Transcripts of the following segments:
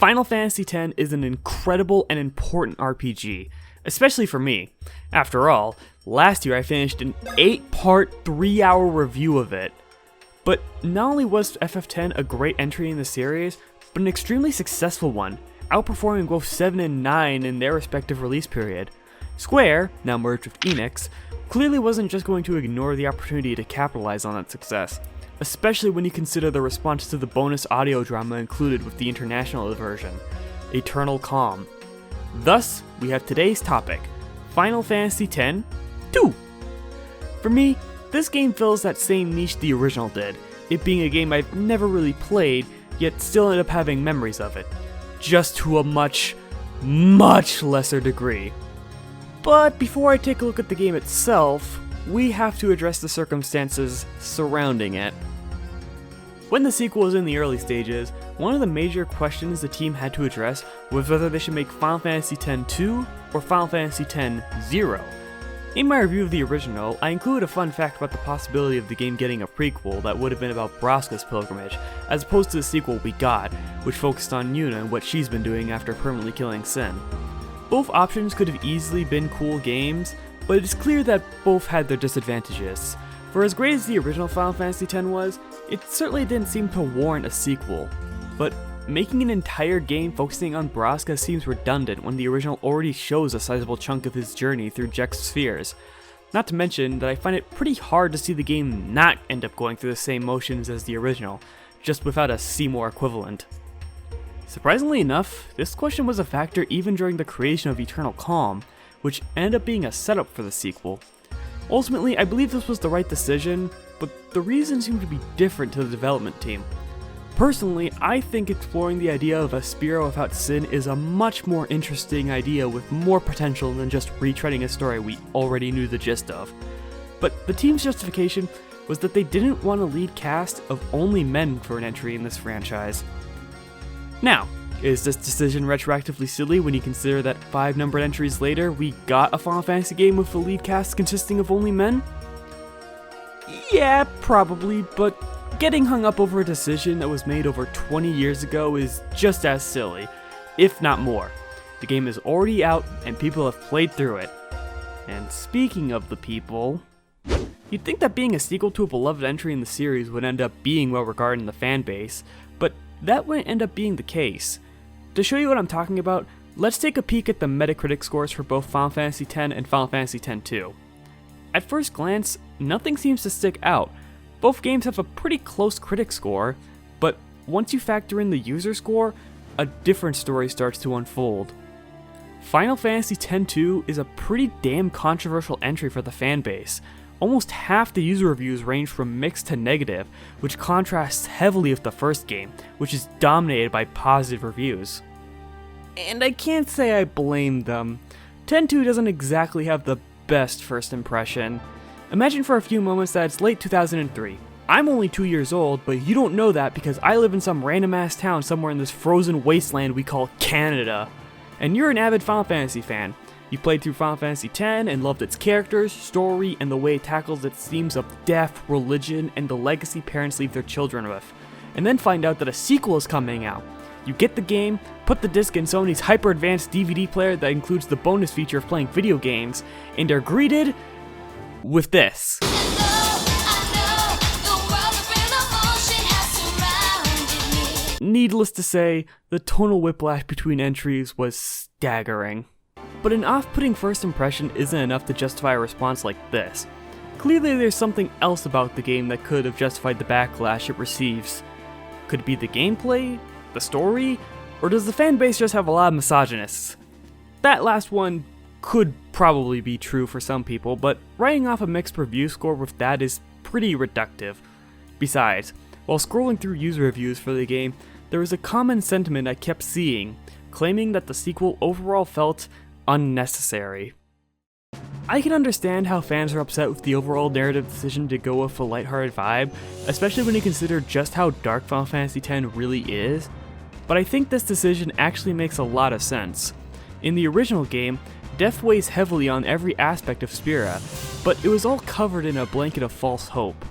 Final Fantasy X is an incredible and important RPG, especially for me. After all, last year I finished an 8-part, 3-hour review of it. But not only was FF10 a great entry in the series, but an extremely successful one, outperforming both 7 and 9 in their respective release period. Square, now merged with Enix, clearly wasn't just going to ignore the opportunity to capitalize on that success, especially when you consider the response to the bonus audio drama included with the international version, Eternal Calm. Thus, we have today's topic, Final Fantasy X-2. For me, this game fills that same niche the original did, it being a game I've never really played, yet still end up having memories of it, just to a much, much lesser degree. But before I take a look at the game itself, we have to address the circumstances surrounding it. When the sequel was in the early stages, one of the major questions the team had to address was whether they should make Final Fantasy X-2 or Final Fantasy X-0. In my review of the original, I included a fun fact about the possibility of the game getting a prequel that would have been about Braska's pilgrimage, as opposed to the sequel we got, which focused on Yuna and what she's been doing after permanently killing Sin. Both options could have easily been cool games, but it is clear that both had their disadvantages. For as great as the original Final Fantasy X was, it certainly didn't seem to warrant a sequel. But making an entire game focusing on Braska seems redundant when the original already shows a sizable chunk of his journey through Jekk's spheres. Not to mention that I find it pretty hard to see the game not end up going through the same motions as the original, just without a Seymour equivalent. Surprisingly enough, this question was a factor even during the creation of Eternal Calm, which ended up being a setup for the sequel. Ultimately, I believe this was the right decision, but the reasons seem to be different to the development team. Personally, I think exploring the idea of a Spira without Sin is a much more interesting idea with more potential than just retreading a story we already knew the gist of. But the team's justification was that they didn't want a lead cast of only men for an entry in this franchise. Now, is this decision retroactively silly when you consider that 5 numbered entries later, we got a Final Fantasy game with a lead cast consisting of only men? Yeah, probably, but getting hung up over a decision that was made over 20 years ago is just as silly, if not more. The game is already out, and people have played through it. And speaking of the people, you'd think that being a sequel to a beloved entry in the series would end up being well regarded in the fanbase, but that wouldn't end up being the case. To show you what I'm talking about, let's take a peek at the Metacritic scores for both Final Fantasy X and Final Fantasy X-2. At first glance, nothing seems to stick out. Both games have a pretty close critic score, but once you factor in the user score, a different story starts to unfold. Final Fantasy X-2 is a pretty damn controversial entry for the fanbase. Almost half the user reviews range from mixed to negative, which contrasts heavily with the first game, which is dominated by positive reviews. And I can't say I blame them. X-2 doesn't exactly have the best first impression. Imagine for a few moments that it's late 2003. I'm only 2 years old, but you don't know that because I live in some random ass town somewhere in this frozen wasteland we call Canada. And you're an avid Final Fantasy fan. You played through Final Fantasy X and loved its characters, story, and the way it tackles its themes of death, religion, and the legacy parents leave their children with. And then find out that a sequel is coming out. You get the game, put the disc in Sony's hyper-advanced DVD player that includes the bonus feature of playing video games, and are greeted with this. Needless to say, the tonal whiplash between entries was staggering. But an off-putting first impression isn't enough to justify a response like this. Clearly there's something else about the game that could have justified the backlash it receives. Could it be the gameplay? The story? Or does the fanbase just have a lot of misogynists? That last one could probably be true for some people, but writing off a mixed review score with that is pretty reductive. Besides, while scrolling through user reviews for the game, there was a common sentiment I kept seeing, claiming that the sequel overall felt unnecessary. I can understand how fans are upset with the overall narrative decision to go with a lighthearted vibe, especially when you consider just how dark Final Fantasy X really is, but I think this decision actually makes a lot of sense. In the original game, death weighs heavily on every aspect of Spira, but it was all covered in a blanket of false hope.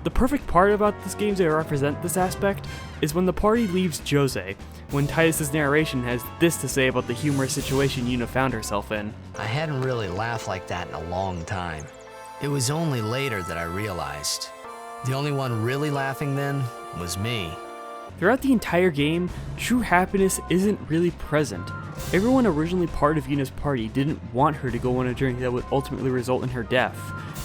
The perfect part about this game to represent this aspect is when the party leaves Jose, when Titus's narration has this to say about the humorous situation Yuna found herself in. I hadn't really laughed like that in a long time. It was only later that I realized. The only one really laughing then was me. Throughout the entire game, true happiness isn't really present. Everyone originally part of Yuna's party didn't want her to go on a journey that would ultimately result in her death,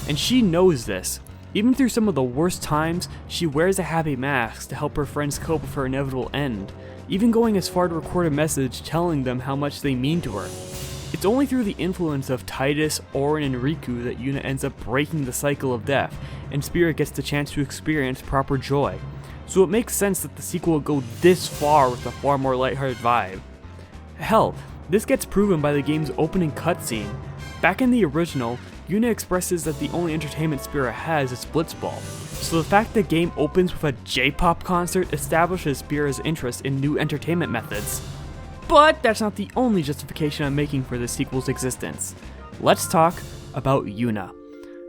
and she knows this. Even through some of the worst times, she wears a happy mask to help her friends cope with her inevitable end, even going as far to record a message telling them how much they mean to her. It's only through the influence of Titus, Orin, and Riku that Yuna ends up breaking the cycle of death, and Spirit gets the chance to experience proper joy. So it makes sense that the sequel would go this far with a far more lighthearted vibe. Hell, this gets proven by the game's opening cutscene. Back in the original, Yuna expresses that the only entertainment Spirit has is Blitzball, so the fact the game opens with a J-pop concert establishes Spirit's interest in new entertainment methods. But that's not the only justification I'm making for the sequel's existence. Let's talk about Yuna.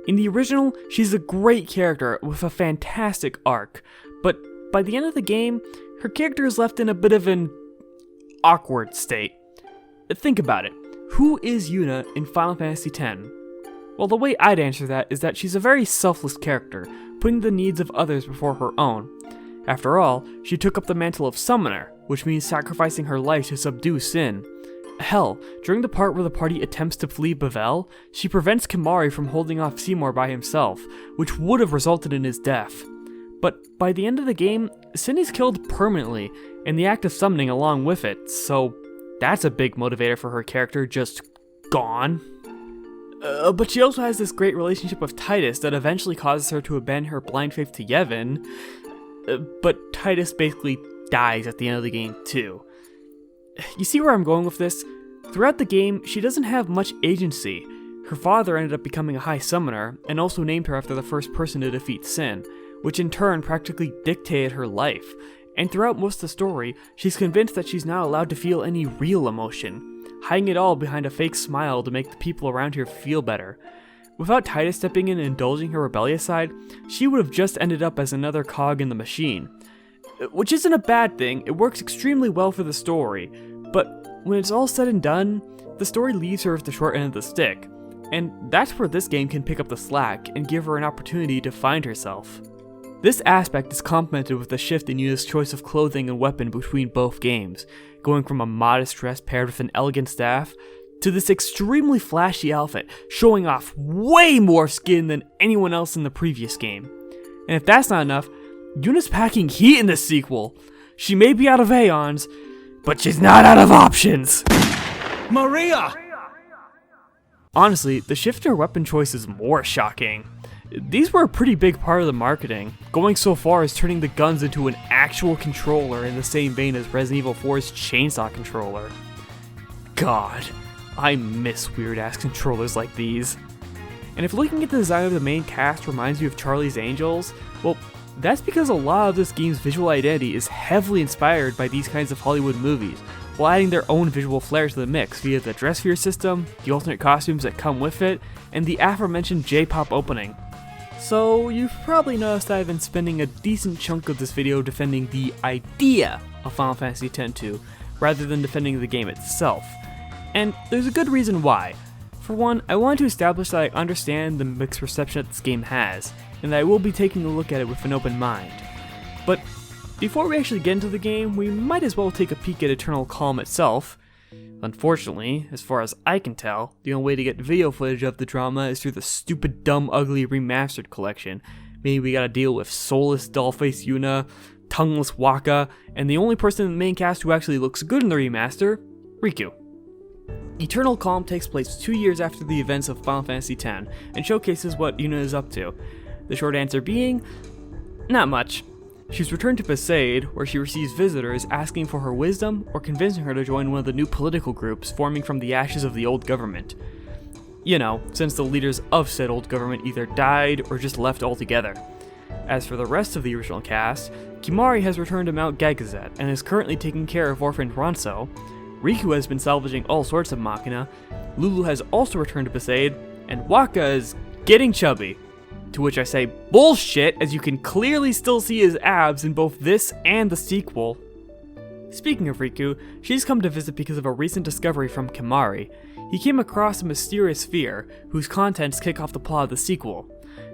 In the original, she's a great character with a fantastic arc, but by the end of the game, her character is left in a bit of an awkward state. Think about it. Who is Yuna in Final Fantasy X? Well, the way I'd answer that is that she's a very selfless character, putting the needs of others before her own. After all, she took up the mantle of Summoner, which means sacrificing her life to subdue sin. Hell, during the part where the party attempts to flee Bavel, she prevents Kimahri from holding off Seymour by himself, which would have resulted in his death. But by the end of the game, Sin is killed permanently, and the act of summoning along with it, so that's a big motivator for her character just gone. But she also has this great relationship with Titus that eventually causes her to abandon her blind faith to Yevon, but Titus basically dies at the end of the game too. You see where I'm going with this? Throughout the game, she doesn't have much agency. Her father ended up becoming a high summoner, and also named her after the first person to defeat Sin, which in turn practically dictated her life. And throughout most of the story, she's convinced that she's not allowed to feel any real emotion, hiding it all behind a fake smile to make the people around her feel better. Without Titus stepping in and indulging her rebellious side, she would have just ended up as another cog in the machine. Which isn't a bad thing, it works extremely well for the story, but when it's all said and done, the story leaves her with the short end of the stick, and that's where this game can pick up the slack and give her an opportunity to find herself. This aspect is complemented with the shift in Yuna's choice of clothing and weapon between both games, going from a modest dress paired with an elegant staff, to this extremely flashy outfit, showing off way more skin than anyone else in the previous game. And if that's not enough, Yuna's packing heat in this sequel. She may be out of Aeons, but she's not out of options. Maria! Honestly, the shift in her weapon choice is more shocking. These were a pretty big part of the marketing, going so far as turning the guns into an actual controller in the same vein as Resident Evil 4's chainsaw controller. God, I miss weird-ass controllers like these. And if looking at the design of the main cast reminds you of Charlie's Angels, well, that's because a lot of this game's visual identity is heavily inspired by these kinds of Hollywood movies, while adding their own visual flair to the mix via the dress sphere system, the alternate costumes that come with it, and the aforementioned J-pop opening. So you've probably noticed that I've been spending a decent chunk of this video defending the idea of Final Fantasy X-2, rather than defending the game itself. And there's a good reason why. For one, I want to establish that I understand the mixed reception that this game has, and that I will be taking a look at it with an open mind. But before we actually get into the game, we might as well take a peek at Eternal Calm itself. Unfortunately, as far as I can tell, the only way to get video footage of the drama is through the stupid, dumb, ugly remastered collection. Meaning we gotta deal with soulless dollface Yuna, tongueless Waka, and the only person in the main cast who actually looks good in the remaster, Riku. Eternal Calm takes place 2 years after the events of Final Fantasy X, and showcases what Yuna is up to. The short answer being, not much. She's returned to Besaid, where she receives visitors asking for her wisdom or convincing her to join one of the new political groups forming from the ashes of the old government. You know, since the leaders of said old government either died or just left altogether. As for the rest of the original cast, Kimahri has returned to Mount Gagazet and is currently taking care of orphaned Ronso. Riku has been salvaging all sorts of Machina, Lulu has also returned to Besaid, and Waka is getting chubby. To which I say, bullshit, as you can clearly still see his abs in both this and the sequel. Speaking of Riku, she's come to visit because of a recent discovery from Kimari. He came across a mysterious sphere, whose contents kick off the plot of the sequel.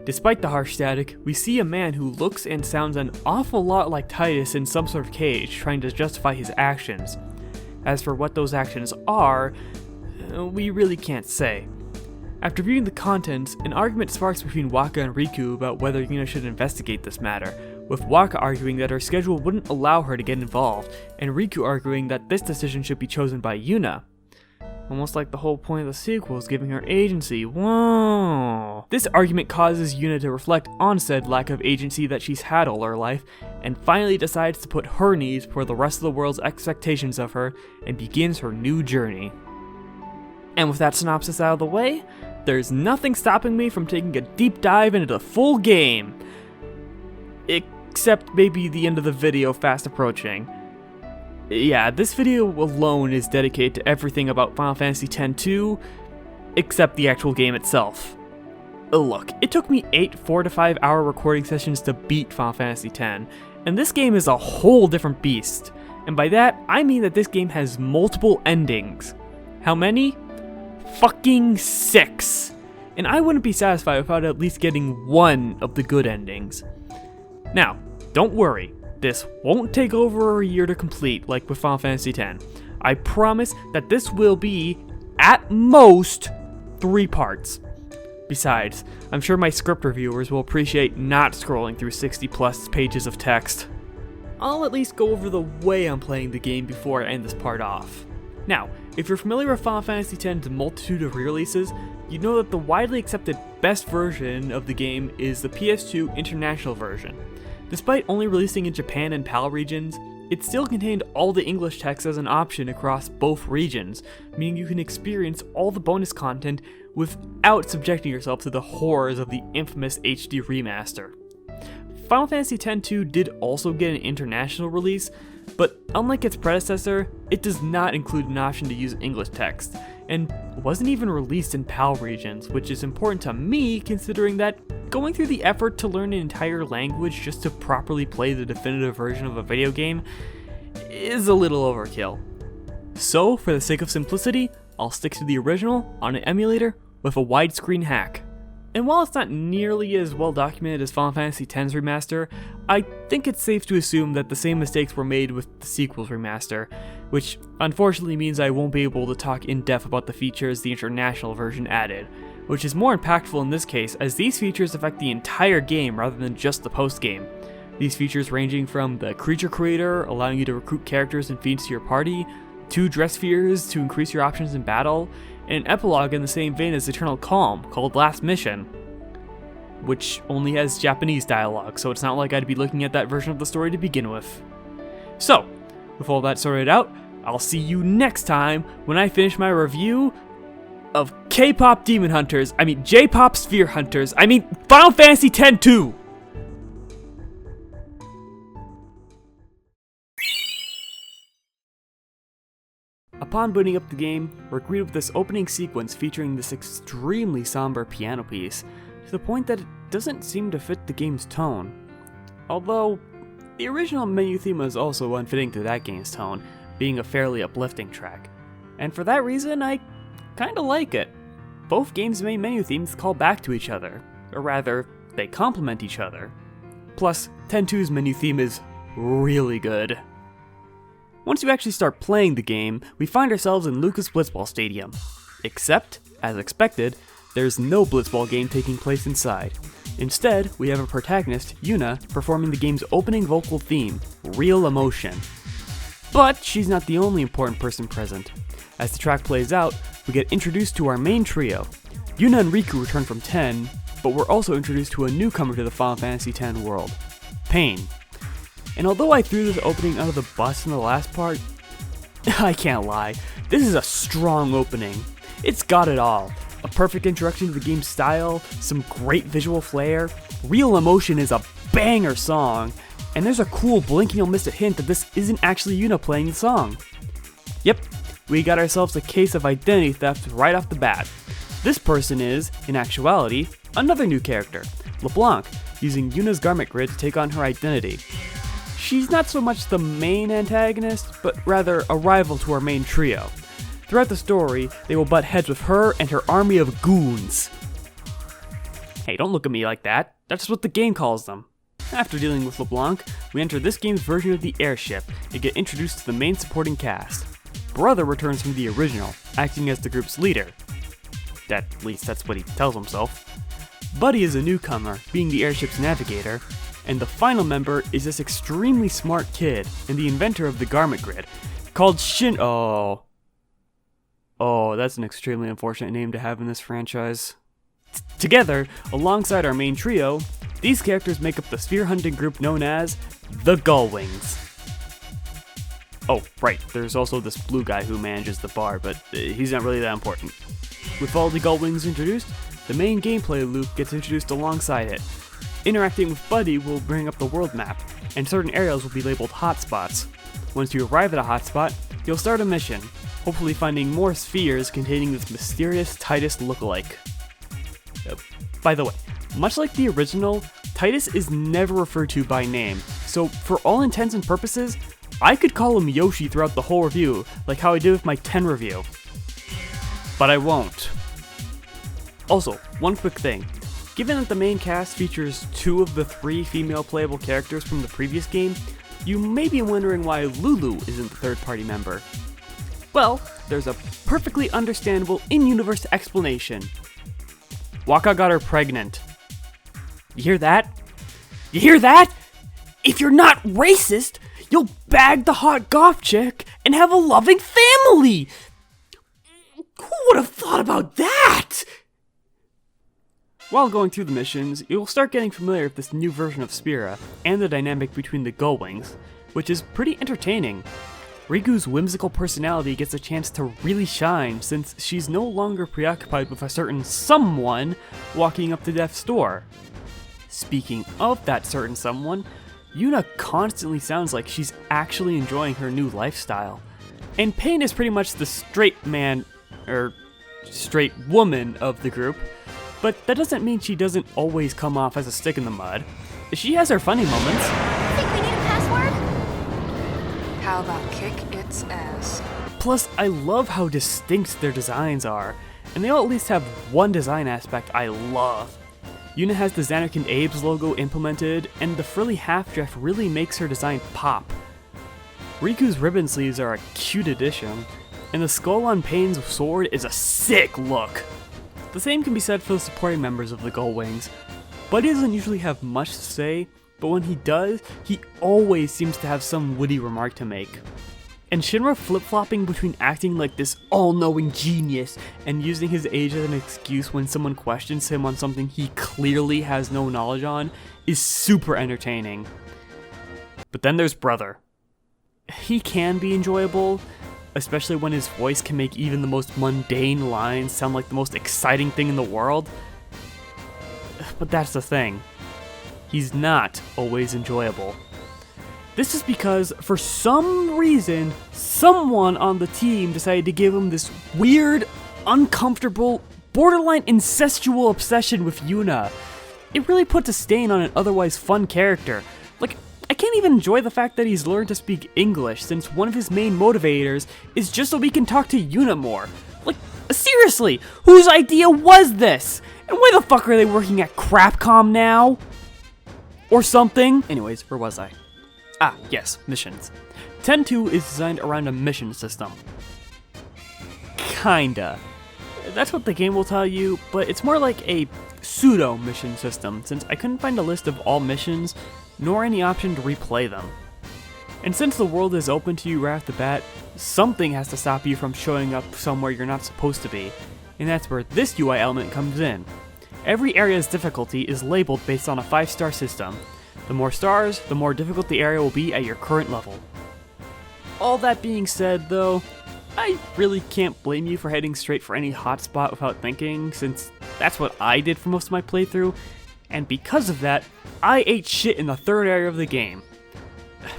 Despite the harsh static, we see a man who looks and sounds an awful lot like Titus in some sort of cage, trying to justify his actions. As for what those actions are, we really can't say. After viewing the contents, an argument sparks between Waka and Riku about whether Yuna should investigate this matter, with Waka arguing that her schedule wouldn't allow her to get involved, and Riku arguing that this decision should be chosen by Yuna. Almost like the whole point of the sequel is giving her agency. Whoa! This argument causes Yuna to reflect on said lack of agency that she's had all her life, and finally decides to put her needs before the rest of the world's expectations of her, and begins her new journey. And with that synopsis out of the way, there's nothing stopping me from taking a deep dive into the full game. Except maybe the end of the video fast approaching. Yeah, this video alone is dedicated to everything about Final Fantasy X-2, except the actual game itself. Look, it took me 8 4 to 5 hour recording sessions to beat Final Fantasy X, and this game is a whole different beast. And by that, I mean that this game has multiple endings. How many? Fucking 6! And I wouldn't be satisfied without at least getting one of the good endings. Now, don't worry. This won't take over a year to complete like with Final Fantasy X. I promise that this will be, at most, 3 parts. Besides, I'm sure my script reviewers will appreciate not scrolling through 60 plus pages of text. I'll at least go over the way I'm playing the game before I end this part off. Now, if you're familiar with Final Fantasy X's multitude of re-releases, you know that the widely accepted best version of the game is the PS2 International version. Despite only releasing in Japan and PAL regions, it still contained all the English text as an option across both regions, meaning you can experience all the bonus content without subjecting yourself to the horrors of the infamous HD remaster. Final Fantasy X-2 did also get an international release, but unlike its predecessor, it does not include an option to use English text, and wasn't even released in PAL regions, which is important to me considering that going through the effort to learn an entire language just to properly play the definitive version of a video game is a little overkill. So, for the sake of simplicity, I'll stick to the original on an emulator with a widescreen hack. And while it's not nearly as well documented as Final Fantasy X's remaster, I think it's safe to assume that the same mistakes were made with the sequel's remaster, which unfortunately means I won't be able to talk in depth about the features the international version added, which is more impactful in this case as these features affect the entire game rather than just the post-game. These features ranging from the creature creator, allowing you to recruit characters and feeds to your party, 2 dress spheres to increase your options in battle, and an epilogue in the same vein as Eternal Calm, called Last Mission, which only has Japanese dialogue, so it's not like I'd be looking at that version of the story to begin with. So, with all that sorted out, I'll see you next time when I finish my review of K-pop Demon Hunters, J-pop Sphere Hunters, Final Fantasy X-2! Upon booting up the game, we're greeted with this opening sequence featuring this extremely somber piano piece, to the point that it doesn't seem to fit the game's tone. Although, the original menu theme was also unfitting to that game's tone, being a fairly uplifting track. And for that reason, I kinda like it. Both games' main menu themes call back to each other, or rather, they complement each other. Plus, X-2's menu theme is really good. Once you actually start playing the game, we find ourselves in Lucas Blitzball Stadium. Except, as expected, there's no Blitzball game taking place inside. Instead, we have a protagonist, Yuna, performing the game's opening vocal theme, Real Emotion. But she's not the only important person present. As the track plays out, we get introduced to our main trio. Yuna and Riku return from 10, but we're also introduced to a newcomer to the Final Fantasy X world, Pain. And although I threw this opening under the bus in the last part, I can't lie, this is a strong opening. It's got it all. A perfect introduction to the game's style, some great visual flair, Real Emotion is a banger song, and there's a cool blink and you'll miss a hint that this isn't actually Yuna playing the song. Yep, we got ourselves a case of identity theft right off the bat. This person is, in actuality, another new character, LeBlanc, using Yuna's garment grid to take on her identity. She's not so much the main antagonist, but rather a rival to our main trio. Throughout the story, they will butt heads with her and her army of goons. Hey, don't look at me like that. That's what the game calls them. After dealing with LeBlanc, we enter this game's version of the airship and get introduced to the main supporting cast. Brother returns from the original, acting as the group's leader. At least that's what he tells himself. Buddy is a newcomer, being the airship's navigator, and the final member is this extremely smart kid and the inventor of the garment grid, called Sinno. Oh, that's an extremely unfortunate name to have in this franchise. Together, alongside our main trio, these characters make up the sphere hunting group known as the Gullwings. Oh, right, there's also this blue guy who manages the bar, but he's not really that important. With all the Gullwings introduced, the main gameplay loop gets introduced alongside it. Interacting with Buddy will bring up the world map, and certain areas will be labeled hotspots. Once you arrive at a hotspot, you'll start a mission, hopefully finding more spheres containing this mysterious Titus lookalike. By the way, much like the original, Titus is never referred to by name, so for all intents and purposes, I could call him Yoshi throughout the whole review, like how I did with my 10 review. But I won't. Also, one quick thing. Given that the main cast features 2 of the 3 female playable characters from the previous game, you may be wondering why Lulu isn't the third-party member. Well, there's a perfectly understandable in-universe explanation. Waka got her pregnant. You hear that? You hear that? If you're not racist, you'll bag the hot goth chick and have a loving family! Who would have thought about that? While going through the missions, you'll start getting familiar with this new version of Spira, and the dynamic between the Gullwings, which is pretty entertaining. Riku's whimsical personality gets a chance to really shine since she's no longer preoccupied with a certain someone walking up to death's door. Speaking of that certain someone, Yuna constantly sounds like she's actually enjoying her new lifestyle. And Pain is pretty much the straight man, straight woman of the group, but that doesn't mean she doesn't always come off as a stick in the mud. She has her funny moments. Think we need a password? How about kick its ass? Plus, I love how distinct their designs are, and they all at least have one design aspect I love. Yuna has the Xanarkand Abe's logo implemented, and the frilly half-drift really makes her design pop. Riku's ribbon sleeves are a cute addition, and the skull on Pain's sword is a sick look. The same can be said for the supporting members of the Gullwings. Buddy doesn't usually have much to say, but when he does, he always seems to have some witty remark to make. And Shinra flip-flopping between acting like this all-knowing genius and using his age as an excuse when someone questions him on something he clearly has no knowledge on is super entertaining. But then there's Brother. He can be enjoyable, especially when his voice can make even the most mundane lines sound like the most exciting thing in the world. But that's the thing. He's not always enjoyable. This is because, for some reason, someone on the team decided to give him this weird, uncomfortable, borderline incestual obsession with Yuna. It really puts a stain on an otherwise fun character. Like, I can't even enjoy the fact that he's learned to speak English, since one of his main motivators is just so we can talk to Yuna more. Like, seriously, whose idea was this? And why the fuck are they working at Crapcom now? Or something? Anyways, where was I? Ah, yes, missions. 10-2 is designed around a mission system. Kinda. That's what the game will tell you, but it's more like a pseudo mission system, since I couldn't find a list of all missions, nor any option to replay them. And since the world is open to you right off the bat, something has to stop you from showing up somewhere you're not supposed to be, and that's where this UI element comes in. Every area's difficulty is labeled based on a 5-star system. The more stars, the more difficult the area will be at your current level. All that being said though, I really can't blame you for heading straight for any hotspot without thinking, since that's what I did for most of my playthrough, and because of that, I ate shit in the third area of the game.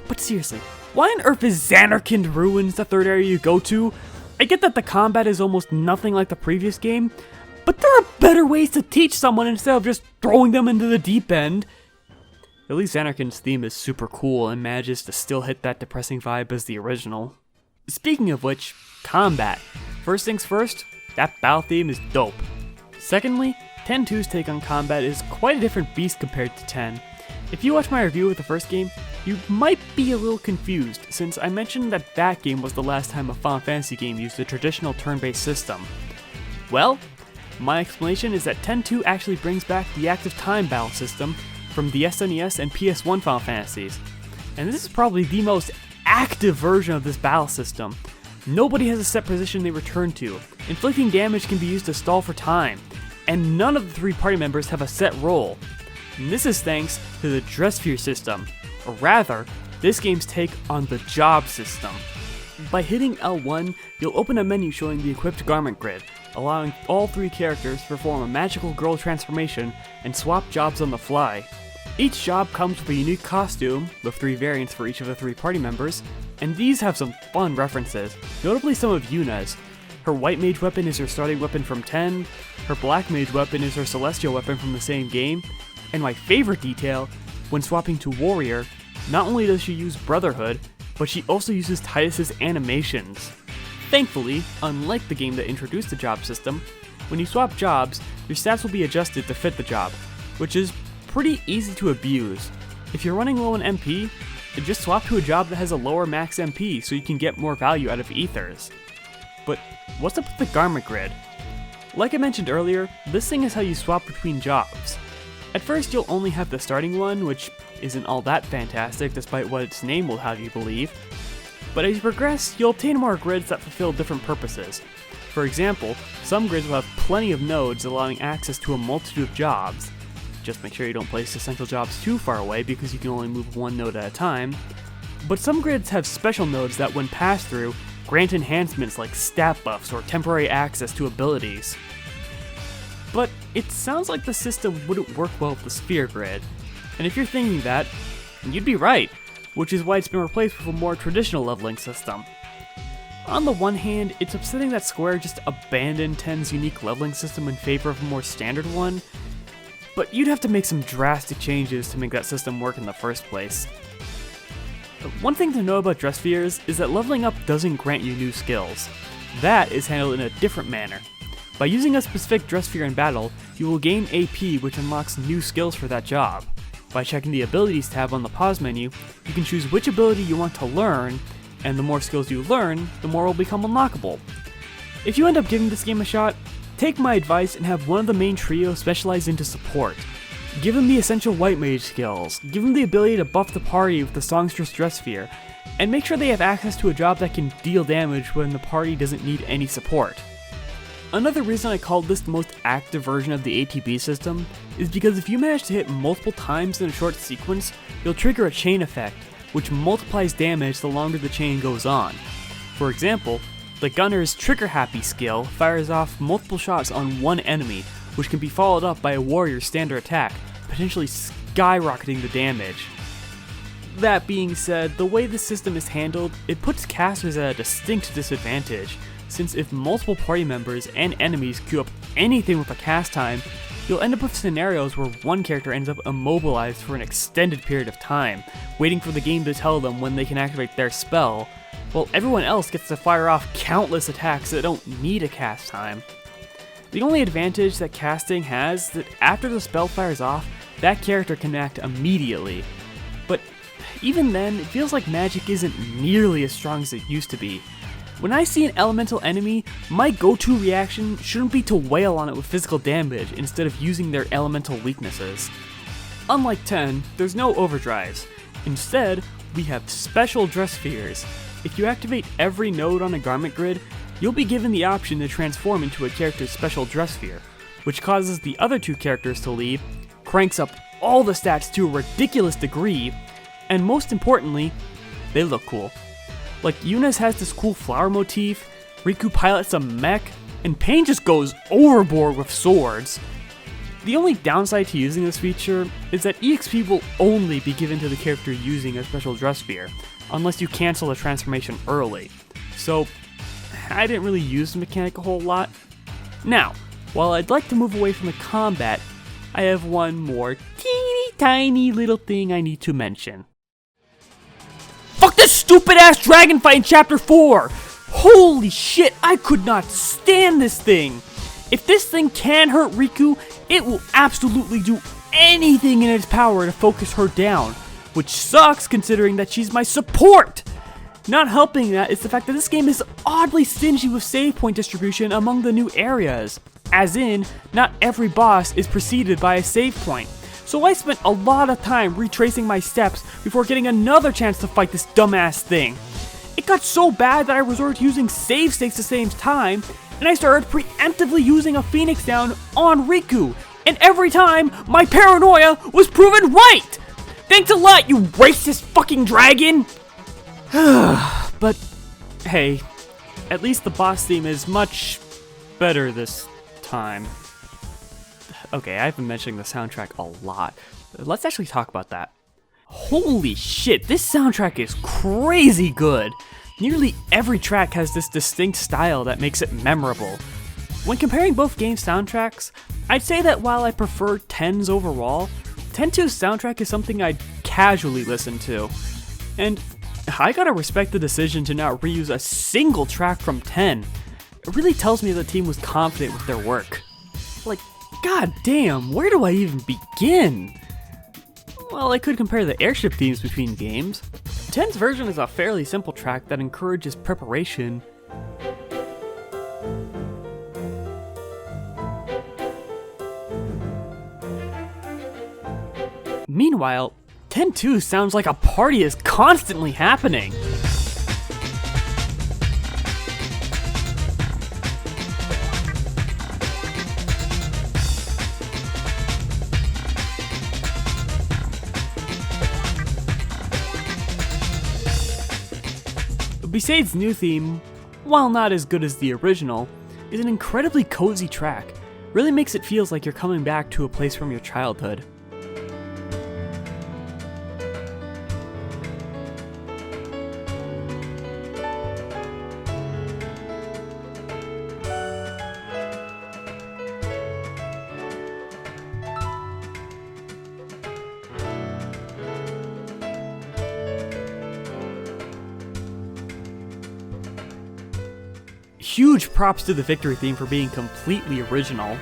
But seriously, why on earth is Xanarkand Ruins the third area you go to? I get that the combat is almost nothing like the previous game, But there are better ways to teach someone instead of just throwing them into the deep end. At least Anakin's theme is super cool and manages to still hit that depressing vibe as the original. Speaking of which, combat. First things first, that battle theme is dope. Secondly, 10-2's take on combat is quite a different beast compared to 10. If you watch my review of the first game, you might be a little confused, since I mentioned that that game was the last time a Final Fantasy game used a traditional turn-based system. Well, my explanation is that 10-2 actually brings back the active time battle system from the SNES and PS1 Final Fantasies. And this is probably the most active version of this battle system. Nobody has a set position they return to, inflicting damage can be used to stall for time, and none of the 3 party members have a set role. And this is thanks to the dress sphere system, or rather, this game's take on the job system. By hitting L1, you'll open a menu showing the equipped garment grid, allowing all 3 characters to perform a magical girl transformation and swap jobs on the fly. Each job comes with a unique costume, with 3 variants for each of the 3 party members, and these have some fun references, notably some of Yuna's. Her white mage weapon is her starting weapon from 10, her black mage weapon is her celestial weapon from the same game, and my favorite detail, when swapping to warrior, not only does she use Brotherhood, but she also uses Titus's animations. Thankfully, unlike the game that introduced the job system, when you swap jobs, your stats will be adjusted to fit the job, which is pretty easy to abuse. If you're running low on MP, just swap to a job that has a lower max MP so you can get more value out of ethers. But what's up with the garment grid? Like I mentioned earlier, this thing is how you swap between jobs. At first you'll only have the starting one, which isn't all that fantastic despite what its name will have you believe. But as you progress, you'll obtain more grids that fulfill different purposes. For example, some grids will have plenty of nodes allowing access to a multitude of jobs. Just make sure you don't place essential jobs too far away because you can only move 1 node at a time. But some grids have special nodes that when passed through, grant enhancements like stat buffs or temporary access to abilities. But it sounds like the system wouldn't work well with the sphere grid, and if you're thinking that, you'd be right, which is why it's been replaced with a more traditional leveling system. On the one hand, it's upsetting that Square just abandoned 10's unique leveling system in favor of a more standard one, but you'd have to make some drastic changes to make that system work in the first place. One thing to know about dress spheres is that leveling up doesn't grant you new skills. That is handled in a different manner. By using a specific dress sphere in battle, you will gain AP which unlocks new skills for that job. By checking the abilities tab on the pause menu, you can choose which ability you want to learn, and the more skills you learn, the more will become unlockable. If you end up giving this game a shot, take my advice and have one of the main trio specialize into support. Give them the essential white mage skills, give them the ability to buff the party with the songstress dress sphere, and make sure they have access to a job that can deal damage when the party doesn't need any support. Another reason I called this the most active version of the ATB system is because if you manage to hit multiple times in a short sequence, you'll trigger a chain effect, which multiplies damage the longer the chain goes on. For example, the gunner's trigger happy skill fires off multiple shots on one enemy, which can be followed up by a warrior's standard attack, potentially skyrocketing the damage. That being said, the way this system is handled, it puts casters at a distinct disadvantage, since if multiple party members and enemies queue up anything with a cast time, you'll end up with scenarios where one character ends up immobilized for an extended period of time, waiting for the game to tell them when they can activate their spell, while everyone else gets to fire off countless attacks that don't need a cast time. The only advantage that casting has is that after the spell fires off, that character can act immediately. But even then, it feels like magic isn't nearly as strong as it used to be. When I see an elemental enemy, my go-to reaction shouldn't be to wail on it with physical damage instead of using their elemental weaknesses. Unlike 10, there's no overdrives. Instead, we have special dress spheres. If you activate every node on a garment grid, you'll be given the option to transform into a character's special dress sphere, which causes the other 2 characters to leave, cranks up all the stats to a ridiculous degree, and most importantly, they look cool. Like, Yuna's has this cool flower motif, Riku pilots a mech, and Pain just goes overboard with swords. The only downside to using this feature is that EXP will only be given to the character using a special dress sphere, unless you cancel the transformation early. So, I didn't really use the mechanic a whole lot. Now, While I'd like to move away from the combat, I have one more teeny tiny little thing I need to mention. Fuck this stupid ass dragon fight in chapter 4! Holy shit, I could not stand this thing! If this thing can hurt Riku, it will absolutely do anything in its power to focus her down, which sucks considering that she's my support! Not helping that is the fact that this game is oddly stingy with save point distribution among the new areas. As in, not every boss is preceded by a save point. So I spent a lot of time retracing my steps before getting another chance to fight this dumbass thing. It got so bad that I resorted to using save states at the same time, and I started preemptively using a Phoenix down on Riku, and every time, my paranoia was proven right! Thanks a lot, you racist fucking dragon! But, hey, at least the boss theme is much better this time. Okay, I've been mentioning the soundtrack a lot. Let's actually talk about that. Holy shit, this soundtrack is crazy good! Nearly every track has this distinct style that makes it memorable. When comparing both game soundtracks, I'd say that while I prefer 10's overall, 10-2's soundtrack is something I'd casually listen to. And I gotta respect the decision to not reuse a single track from 10. It really tells me the team was confident with their work. Like, god damn, where do I even begin? Well, I could compare the airship themes between games. 10's version is a fairly simple track that encourages preparation. Meanwhile, 10-2 sounds like a party is constantly happening. Besaid's new theme, while not as good as the original, is an incredibly cozy track. Really makes it feel like you're coming back to a place from your childhood. Huge props to the victory theme for being completely original.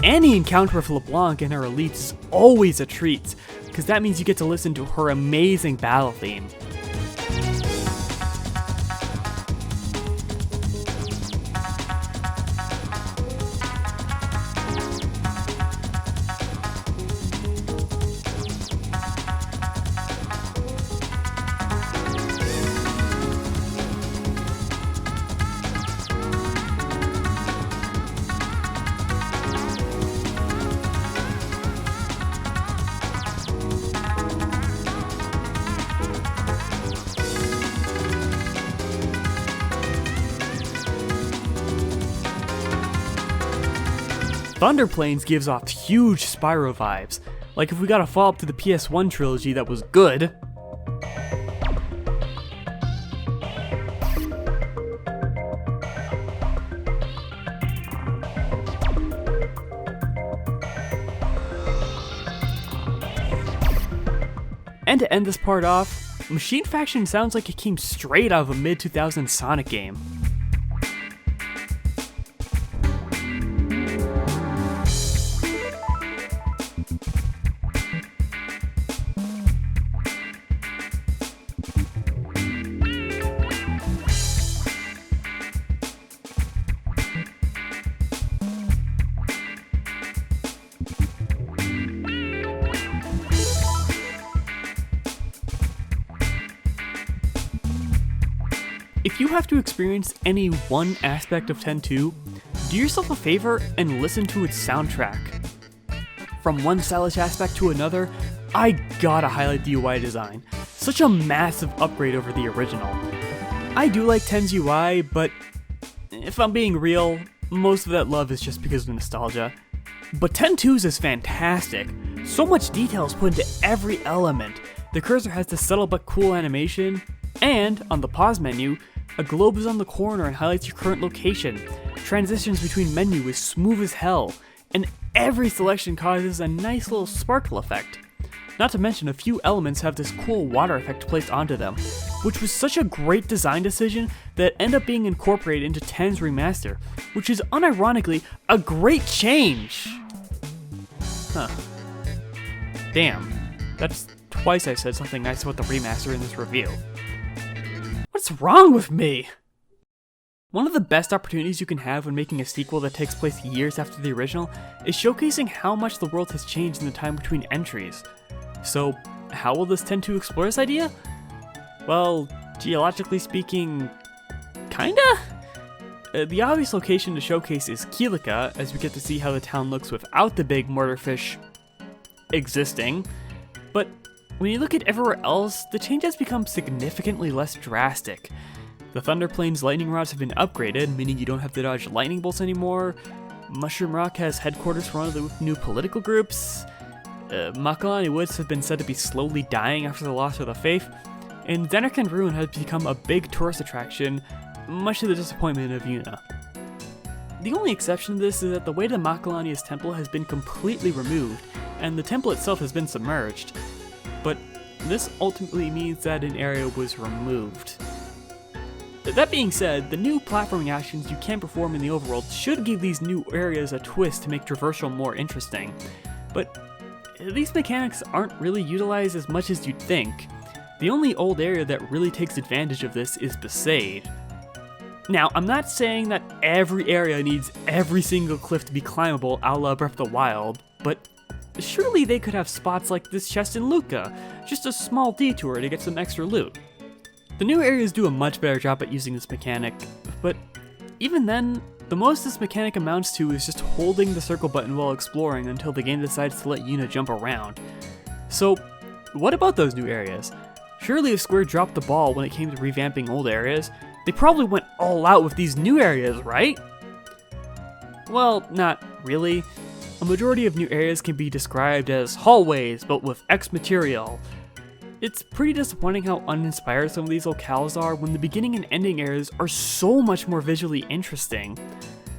Any encounter with LeBlanc and her elites is always a treat, because that means you get to listen to her amazing battle theme. Thunder Plains gives off huge Spyro vibes, like if we got a follow-up to the PS1 trilogy that was good. And to end this part off, Machine Faction sounds like it came straight out of a mid-2000s Sonic game. If you have to experience any one aspect of 10-2, do yourself a favor and listen to its soundtrack. From one stylish aspect to another, I gotta highlight the UI design. such a massive upgrade over the original. I do like 10's UI, but if I'm being real, most of that love is just because of nostalgia. But 10.2's is fantastic. So much detail is put into every element. The cursor has this subtle but cool animation, and on the pause menu, a globe is on the corner and highlights your current location. Transitions between menu is smooth as hell, and every selection causes a nice little sparkle effect. Not to mention a few elements have this cool water effect placed onto them, which was such a great design decision that ended up being incorporated into 10's remaster, which is unironically a great change. Huh. Damn, that's twice I said something nice about the remaster in this review. What's wrong with me? One of the best opportunities you can have when making a sequel that takes place years after the original is showcasing how much the world has changed in the time between entries. So, how will this 10.2 explore this idea? Well, geologically speaking, kinda? The obvious location to showcase is Kilika, as we get to see how the town looks without the big mortarfish existing. But when you look at everywhere else, the change has become significantly less drastic. The Thunder Plains lightning rods have been upgraded, meaning you don't have to dodge lightning bolts anymore. Mushroom Rock has headquarters for one of the new political groups. Makalani Woods have been said to be slowly dying after the loss of the faith. And Zanarkand Ruin has become a big tourist attraction, much to the disappointment of Yuna. The only exception to this is that the way to Makalani's temple has been completely removed, and the temple itself has been submerged. But this ultimately means that an area was removed. That being said, the new platforming actions you can perform in the overworld should give these new areas a twist to make traversal more interesting. But these mechanics aren't really utilized as much as you'd think. The only old area that really takes advantage of this is Besaid. Now, I'm not saying that every area needs every single cliff to be climbable a la Breath of the Wild, but surely they could have spots like this chest in Luca, just a small detour to get some extra loot. The new areas do a much better job at using this mechanic, but even then, the most this mechanic amounts to is just holding the circle button while exploring until the game decides to let Yuna jump around. So, what about those new areas? Surely if Square dropped the ball when it came to revamping old areas, they probably went all out with these new areas, right? Well, not really. A majority of new areas can be described as hallways built with X material. It's pretty disappointing how uninspired some of these locales are when the beginning and ending areas are so much more visually interesting.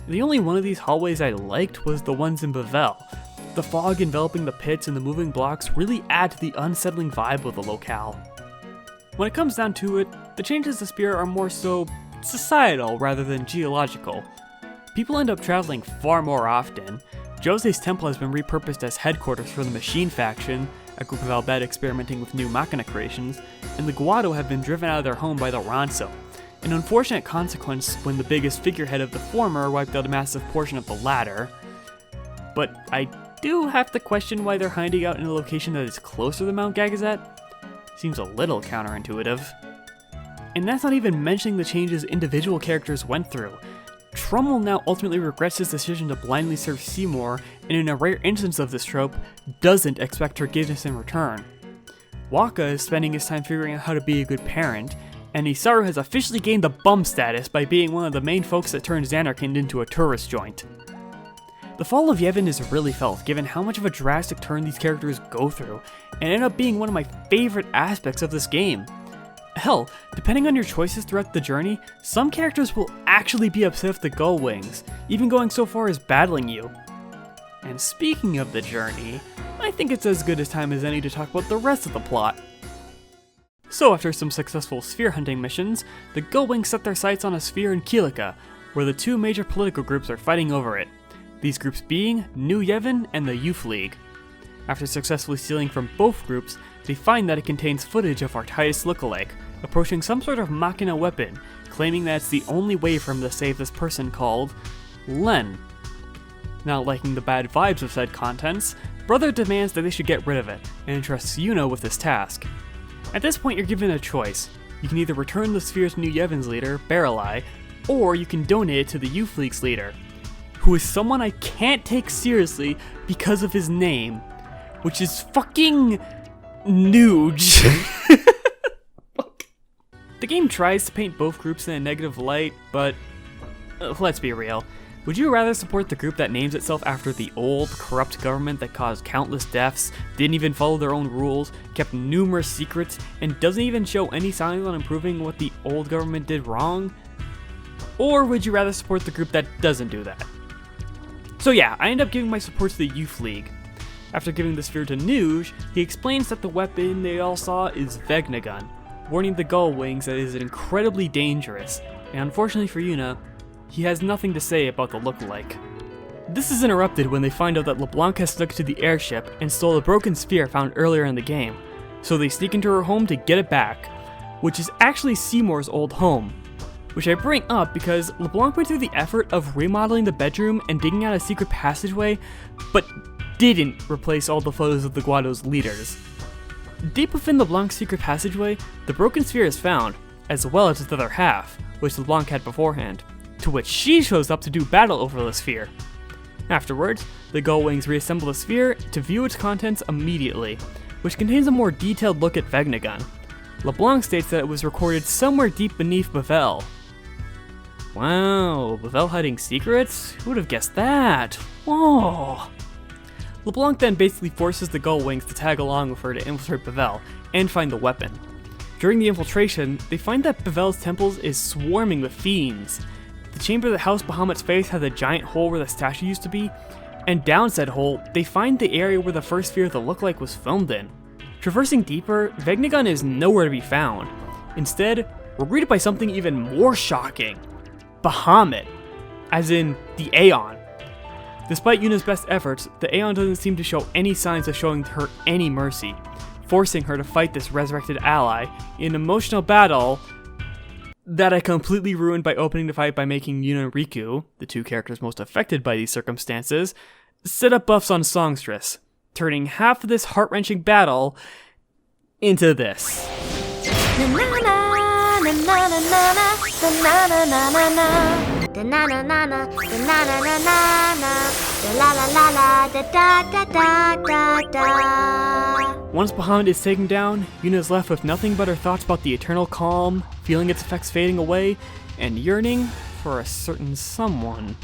The only one of these hallways I liked was the ones in Bavel. The fog enveloping the pits and the moving blocks really add to the unsettling vibe of the locale. When it comes down to it, the changes to Spear are more so societal rather than geological. People end up traveling far more often. Jose's temple has been repurposed as headquarters for the Machine faction, a group of Albed experimenting with new Machina creations, and the Guado have been driven out of their home by the Ronso, an unfortunate consequence when the biggest figurehead of the former wiped out a massive portion of the latter. But I do have to question why they're hiding out in a location that is closer to Mount Gagazet. Seems a little counterintuitive. And that's not even mentioning the changes individual characters went through. Trummel now ultimately regrets his decision to blindly serve Seymour, and in a rare instance of this trope, doesn't expect forgiveness in return. Waka is spending his time figuring out how to be a good parent, and Isaru has officially gained the bum status by being one of the main folks that turned Zanarkand into a tourist joint. The fall of Yevon is really felt given how much of a drastic turn these characters go through, and end up being one of my favorite aspects of this game. Hell, depending on your choices throughout the journey, some characters will actually be upset with the Gull Wings, even going so far as battling you. And speaking of the journey, I think it's as good a time as any to talk about the rest of the plot. So after some successful sphere hunting missions, the Gull Wings set their sights on a sphere in Kilika, where the two major political groups are fighting over it. These groups being New Yevon and the Youth League. After successfully stealing from both groups, they find that it contains footage of our Titus lookalike, approaching some sort of Machina weapon, claiming that it's the only way for him to save this person called Len. Not liking the bad vibes of said contents, Brother demands that they should get rid of it, and entrusts Yuno with this task. At this point you're given a choice. You can either return the sphere to New Yevon's leader, Barreleye, or you can donate it to the Youth League's leader, who is someone I can't take seriously because of his name, which is fucking Nuge. The game tries to paint both groups in a negative light, but let's be real. Would you rather support the group that names itself after the old, corrupt government that caused countless deaths, didn't even follow their own rules, kept numerous secrets, and doesn't even show any signs on improving what the old government did wrong? Or would you rather support the group that doesn't do that? So yeah, I end up giving my support to the Youth League. After giving the sphere to Nuge, he explains that the weapon they all saw is Vegnagun, warning the Gull Wings that it is incredibly dangerous, and unfortunately for Yuna, he has nothing to say about the lookalike. This is interrupted when they find out that LeBlanc has snuck to the airship and stole a broken sphere found earlier in the game, so they sneak into her home to get it back, which is actually Seymour's old home. Which I bring up because LeBlanc went through the effort of remodeling the bedroom and digging out a secret passageway, but didn't replace all the photos of the Guado's leaders. Deep within LeBlanc's secret passageway, the broken sphere is found, as well as its other half, which LeBlanc had beforehand, to which she shows up to do battle over the sphere. Afterwards, the Gull Wings reassemble the sphere to view its contents immediately, which contains a more detailed look at Vegnagun. LeBlanc states that it was recorded somewhere deep beneath Bavel. Wow, Bavel hiding secrets? Who would have guessed that? Whoa! LeBlanc then basically forces the Gull Wings to tag along with her to infiltrate Bavel and find the weapon. During the infiltration, they find that Bavel's temples is swarming with fiends. The chamber that housed Bahamut's face has a giant hole where the statue used to be, and down said hole, they find the area where the first sphere of the lookalike was filmed in. Traversing deeper, Vegnagun is nowhere to be found. Instead, we're greeted by something even more shocking. Bahamut, as in the Aeon. Despite Yuna's best efforts, the Aeon doesn't seem to show any signs of showing her any mercy, forcing her to fight this resurrected ally in an emotional battle that I completely ruined by opening the fight by making Yuna and Riku, the two characters most affected by these circumstances, set up buffs on songstress, turning half of this heart-wrenching battle into this. Once Bahamut is taken down, Yuna is left with nothing but her thoughts about the eternal calm, feeling its effects fading away, and yearning for a certain someone.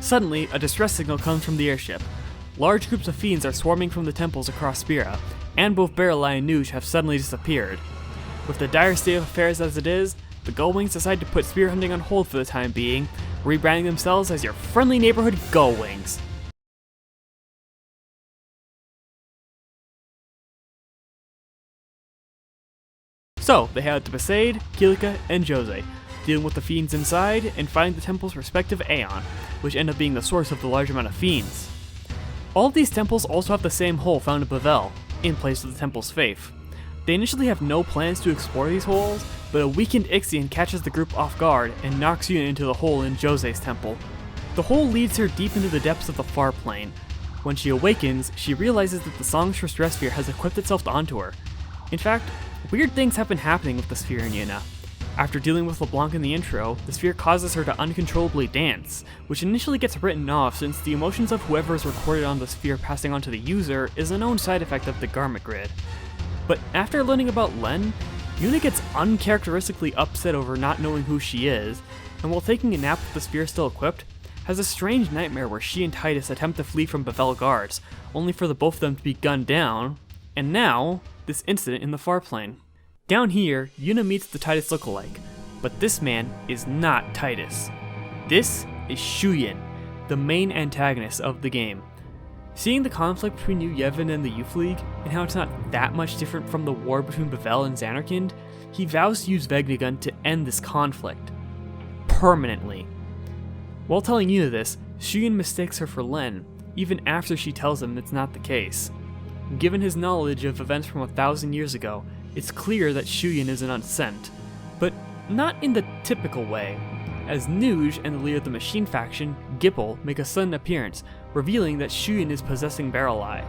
Suddenly, a distress signal comes from the airship. Large groups of fiends are swarming from the temples across Spira, and both Barrelai and Nuge have suddenly disappeared. With the dire state of affairs as it is, the Gull Wings decide to put spear hunting on hold for the time being, rebranding themselves as your friendly neighborhood Gull Wings. So, they head out to Besaid, Kilika, and Jose, dealing with the fiends inside and finding the temple's respective Aeon, which end up being the source of the large amount of fiends. All of these temples also have the same hole found in Bavel, in place of the temple's faith. They initially have no plans to explore these holes, but a weakened Ixion catches the group off guard and knocks Yuna into the hole in Jose's temple. The hole leads her deep into the depths of the far plane. When she awakens, she realizes that the songstress dress sphere has equipped itself onto her. In fact, weird things have been happening with the sphere in Yuna. After dealing with LeBlanc in the intro, the sphere causes her to uncontrollably dance, which initially gets written off since the emotions of whoever is recorded on the sphere passing on to the user is a known side effect of the garment grid. But after learning about Len, Yuna gets uncharacteristically upset over not knowing who she is, and while taking a nap with the sphere still equipped, has a strange nightmare where she and Titus attempt to flee from Bavel guards, only for the both of them to be gunned down, and now, this incident in the far plane. Down here, Yuna meets the Titus lookalike, but this man is not Titus. This is Shuyin, the main antagonist of the game. Seeing the conflict between New Yevon and the Youth League, and how it's not that much different from the war between Bavel and Xanarkand, he vows to use Vegnagun to end this conflict. Permanently. While telling Yuna this, Shuyin mistakes her for Len, even after she tells him it's not the case. Given his knowledge of events from 1,000 years ago, it's clear that Shuyin is an unsent, but not in the typical way, as Nuge and the leader of the Machine faction, Gipple, make a sudden appearance, revealing that Shuyin is possessing Barrelai.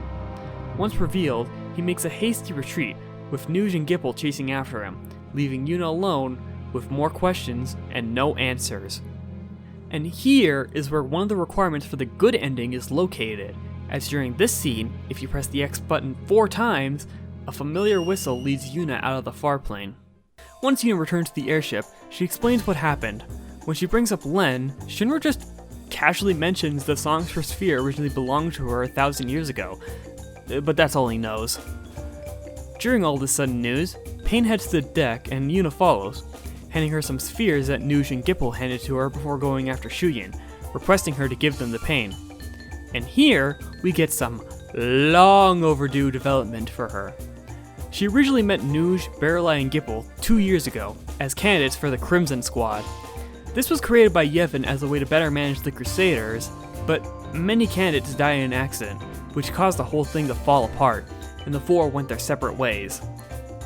Once revealed, he makes a hasty retreat, with Nuge and Gipple chasing after him, leaving Yuna alone with more questions and no answers. And here is where one of the requirements for the good ending is located, as during this scene, if you press the X button 4 times, a familiar whistle leads Yuna out of the far plane. Once Yuna returns to the airship, she explains what happened. When she brings up Len, Shinra just casually mentions the songs for Sphere originally belonged to her 1,000 years ago, but that's all he knows. During all this sudden news, Pain heads to the deck and Yuna follows, handing her some spheres that Nuge and Gipple handed to her before going after Shuyin, requesting her to give them to Pain. And here, we get some long overdue development for her. She originally met Nuge, Barreleye, and Gipple 2 years ago as candidates for the Crimson Squad. This was created by Yevon as a way to better manage the Crusaders, but many candidates died in an accident, which caused the whole thing to fall apart, and the four went their separate ways.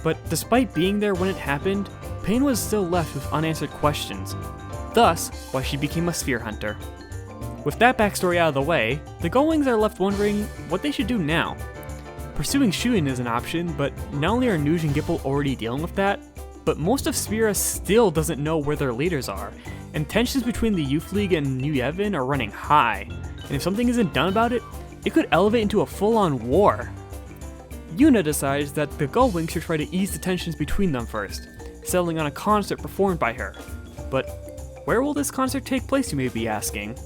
But despite being there when it happened, Pain was still left with unanswered questions, thus why she became a sphere hunter. With that backstory out of the way, the Gullwings are left wondering what they should do now. Pursuing Shuyin is an option, but not only are Nuge and Gipple already dealing with that, but most of Sphera still doesn't know where their leaders are, and tensions between the Youth League and New Yevon are running high, and if something isn't done about it, it could elevate into a full-on war. Yuna decides that the Gullwings should try to ease the tensions between them first, settling on a concert performed by her. But where will this concert take place, you may be asking?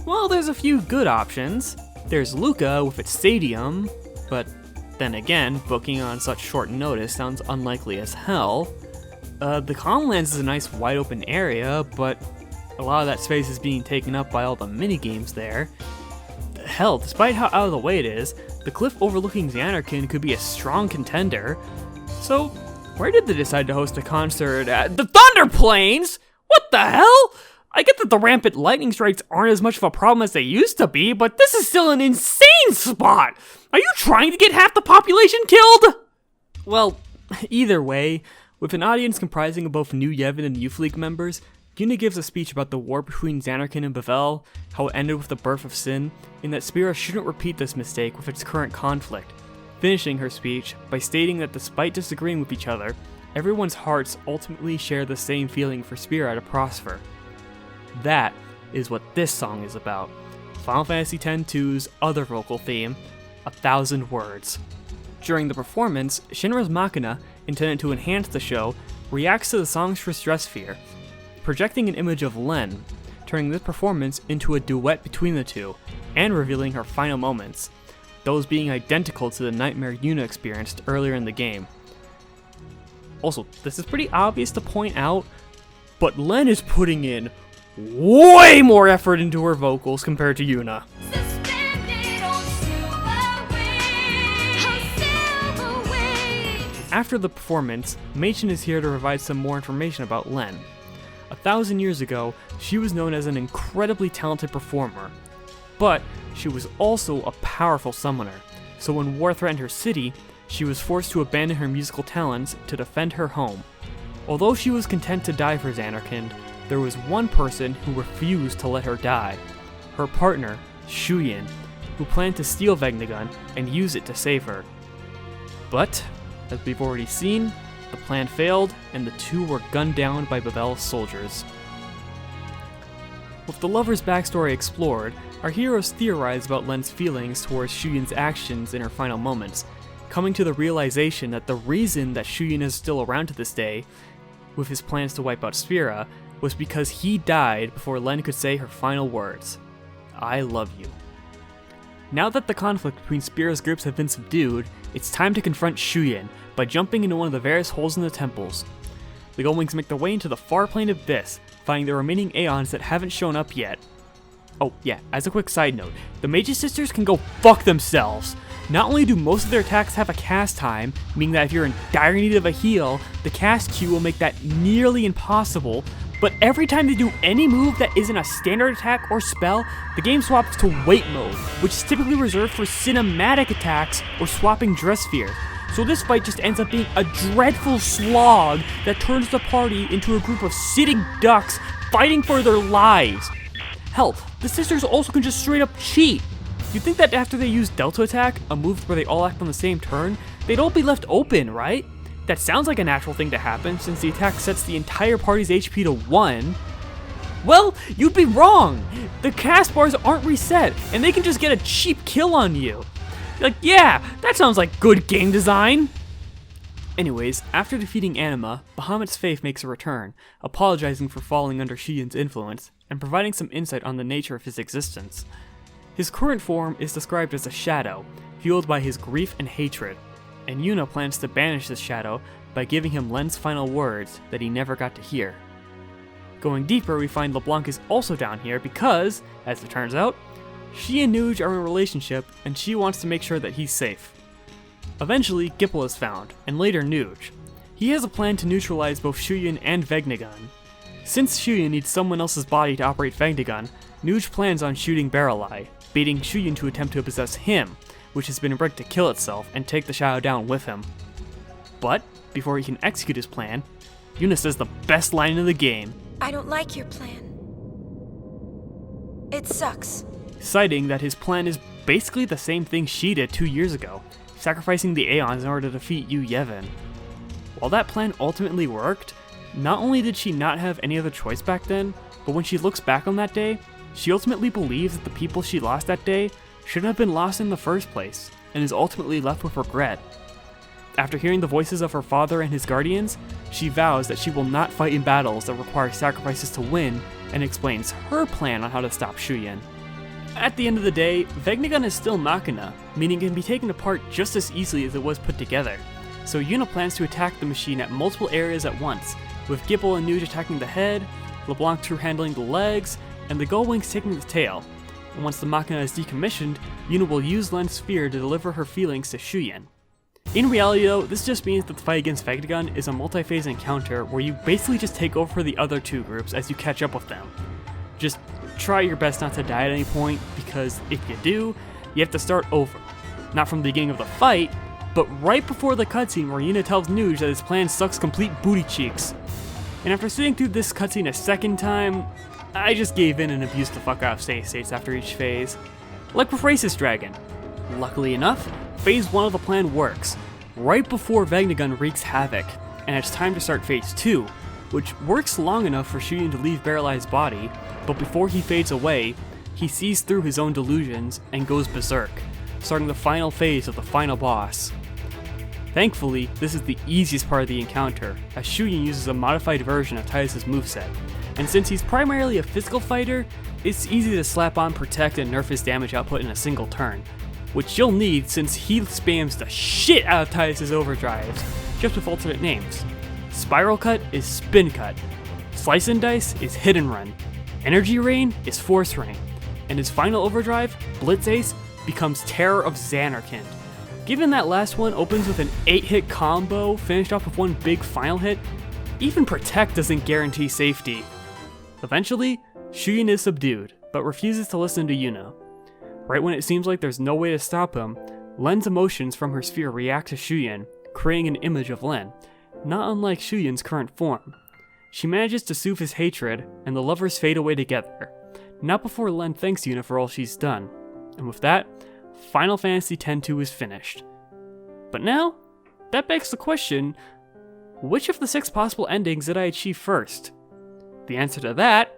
Well, there's a few good options. There's Luca with its stadium, but then again, booking on such short notice sounds unlikely as hell. The Comlands is a nice wide open area, but a lot of that space is being taken up by all the minigames there. Hell, despite how out of the way it is, the cliff overlooking Xanarkin could be a strong contender. So, where did they decide to host a concert at? The Thunder Plains? What the hell? I get that the rampant lightning strikes aren't as much of a problem as they used to be, but this is still an insane spot! Are you trying to get half the population killed? Well, either way, with an audience comprising of both New Yevon and Youth League members, Yuna gives a speech about the war between Xanarkin and Bavel, how it ended with the birth of Sin, and that Spira shouldn't repeat this mistake with its current conflict, finishing her speech by stating that despite disagreeing with each other, everyone's hearts ultimately share the same feeling for Spira to prosper. That is what this song is about. Final Fantasy X-2's other vocal theme, 1,000 Words. During the performance, Shinra's Machina, intended to enhance the show, reacts to the songs for Stresssphere, projecting an image of Len, turning this performance into a duet between the two, and revealing her final moments, those being identical to the nightmare Yuna experienced earlier in the game. Also, this is pretty obvious to point out, but Len is putting in way more effort into her vocals compared to Yuna. After the performance, Machen is here to provide some more information about Len. 1,000 years ago, she was known as an incredibly talented performer, but she was also a powerful summoner, so when war threatened her city, she was forced to abandon her musical talents to defend her home. Although she was content to die for Xanarkin, there was one person who refused to let her die, her partner, Shuyin, who planned to steal Vegnagun and use it to save her. But, as we've already seen, the plan failed, and the two were gunned down by Bavel's soldiers. With the lover's backstory explored, our heroes theorize about Len's feelings towards Shuyin's actions in her final moments, coming to the realization that the reason that Shuyin is still around to this day, with his plans to wipe out Sphera, was because he died before Len could say her final words, "I love you." Now that the conflict between Sphera's groups have been subdued, it's time to confront Shuyin by jumping into one of the various holes in the temples. The Gullwings make their way into the far plane abyss, finding the remaining Aeons that haven't shown up yet. Oh yeah, as a quick side note, the Mage's Sisters can go fuck themselves. Not only do most of their attacks have a cast time, meaning that if you're in dire need of a heal, the cast queue will make that nearly impossible, but every time they do any move that isn't a standard attack or spell, the game swaps to wait mode, which is typically reserved for cinematic attacks or swapping dress sphere. So this fight just ends up being a dreadful slog that turns the party into a group of sitting ducks fighting for their lives. Hell, the sisters also can just straight up cheat. You'd think that after they use Delta Attack, a move where they all act on the same turn, they'd all be left open, right? That sounds like a natural thing to happen since the attack sets the entire party's HP to 1. Well, you'd be wrong! The cast bars aren't reset, and they can just get a cheap kill on you. Like, yeah, that sounds like good game design. Anyways, after defeating Anima, Bahamut's faith makes a return, apologizing for falling under Shuyin's influence, and providing some insight on the nature of his existence. His current form is described as a shadow, fueled by his grief and hatred, and Yuna plans to banish this shadow by giving him Len's final words that he never got to hear. Going deeper, we find LeBlanc is also down here because, as it turns out, she and Nuge are in a relationship and she wants to make sure that he's safe. Eventually, Gipple is found, and later Nuge. He has a plan to neutralize both Shuyin and Vegnagun. Since Shuyin needs someone else's body to operate Vegnagun, Nuge plans on shooting Barreleye, baiting Shuyin to attempt to possess him, which has been rigged to kill itself and take the shadow down with him. But, before he can execute his plan, Yuna says the best line in the game. I don't like your plan. It sucks. Citing that his plan is basically the same thing she did 2 years ago, sacrificing the Aeons in order to defeat Yu Yevon. While that plan ultimately worked, not only did she not have any other choice back then, but when she looks back on that day, she ultimately believes that the people she lost that day shouldn't have been lost in the first place, and is ultimately left with regret. After hearing the voices of her father and his guardians, she vows that she will not fight in battles that require sacrifices to win, and explains her plan on how to stop Shuyin. At the end of the day, Vegnagun is still Machina, meaning it can be taken apart just as easily as it was put together. So Yuna plans to attack the machine at multiple areas at once, with Gipple and Nuge attacking the head, LeBlanc handling the legs, and the Gullwings taking the tail. And once the Machina is decommissioned, Yuna will use Len's sphere to deliver her feelings to Shuyin. In reality though, this just means that the fight against Vegnagun is a multi-phase encounter where you basically just take over for the other two groups as you catch up with them. Just try your best not to die at any point, because if you do, you have to start over. Not from the beginning of the fight, but right before the cutscene where Yuna tells Nuge that his plan sucks complete booty cheeks. And after sitting through this cutscene a second time, I just gave in and abused the fuck out of save states after each phase. Like with Racist Dragon. Luckily enough, phase 1 of the plan works, right before Vegnagun wreaks havoc, and it's time to start phase 2, which works long enough for Shuyin to leave Barreleye's body, but before he fades away, he sees through his own delusions and goes berserk, starting the final phase of the final boss. Thankfully, this is the easiest part of the encounter, as Shuyin uses a modified version of Titus' moveset, and since he's primarily a physical fighter, it's easy to slap on Protect and nerf his damage output in a single turn, which you'll need since he spams the shit out of Titus' overdrives, just with alternate names. Spiral Cut is Spin Cut, Slice and Dice is Hit and Run, Energy Rain is Force Rain, and his final overdrive, Blitz Ace, becomes Terror of Xanarkand. Given that last one opens with an 8-hit combo finished off with one big final hit, even Protect doesn't guarantee safety. Eventually, Shuyin is subdued, but refuses to listen to Yuna. Right when it seems like there's no way to stop him, Len's emotions from her sphere react to Shuyin, creating an image of Len, not unlike Shuyin's current form. She manages to soothe his hatred, and the lovers fade away together, not before Len thanks Yuna for all she's done. And with that, Final Fantasy X-2 is finished. But now, that begs the question, which of the 6 possible endings did I achieve first? The answer to that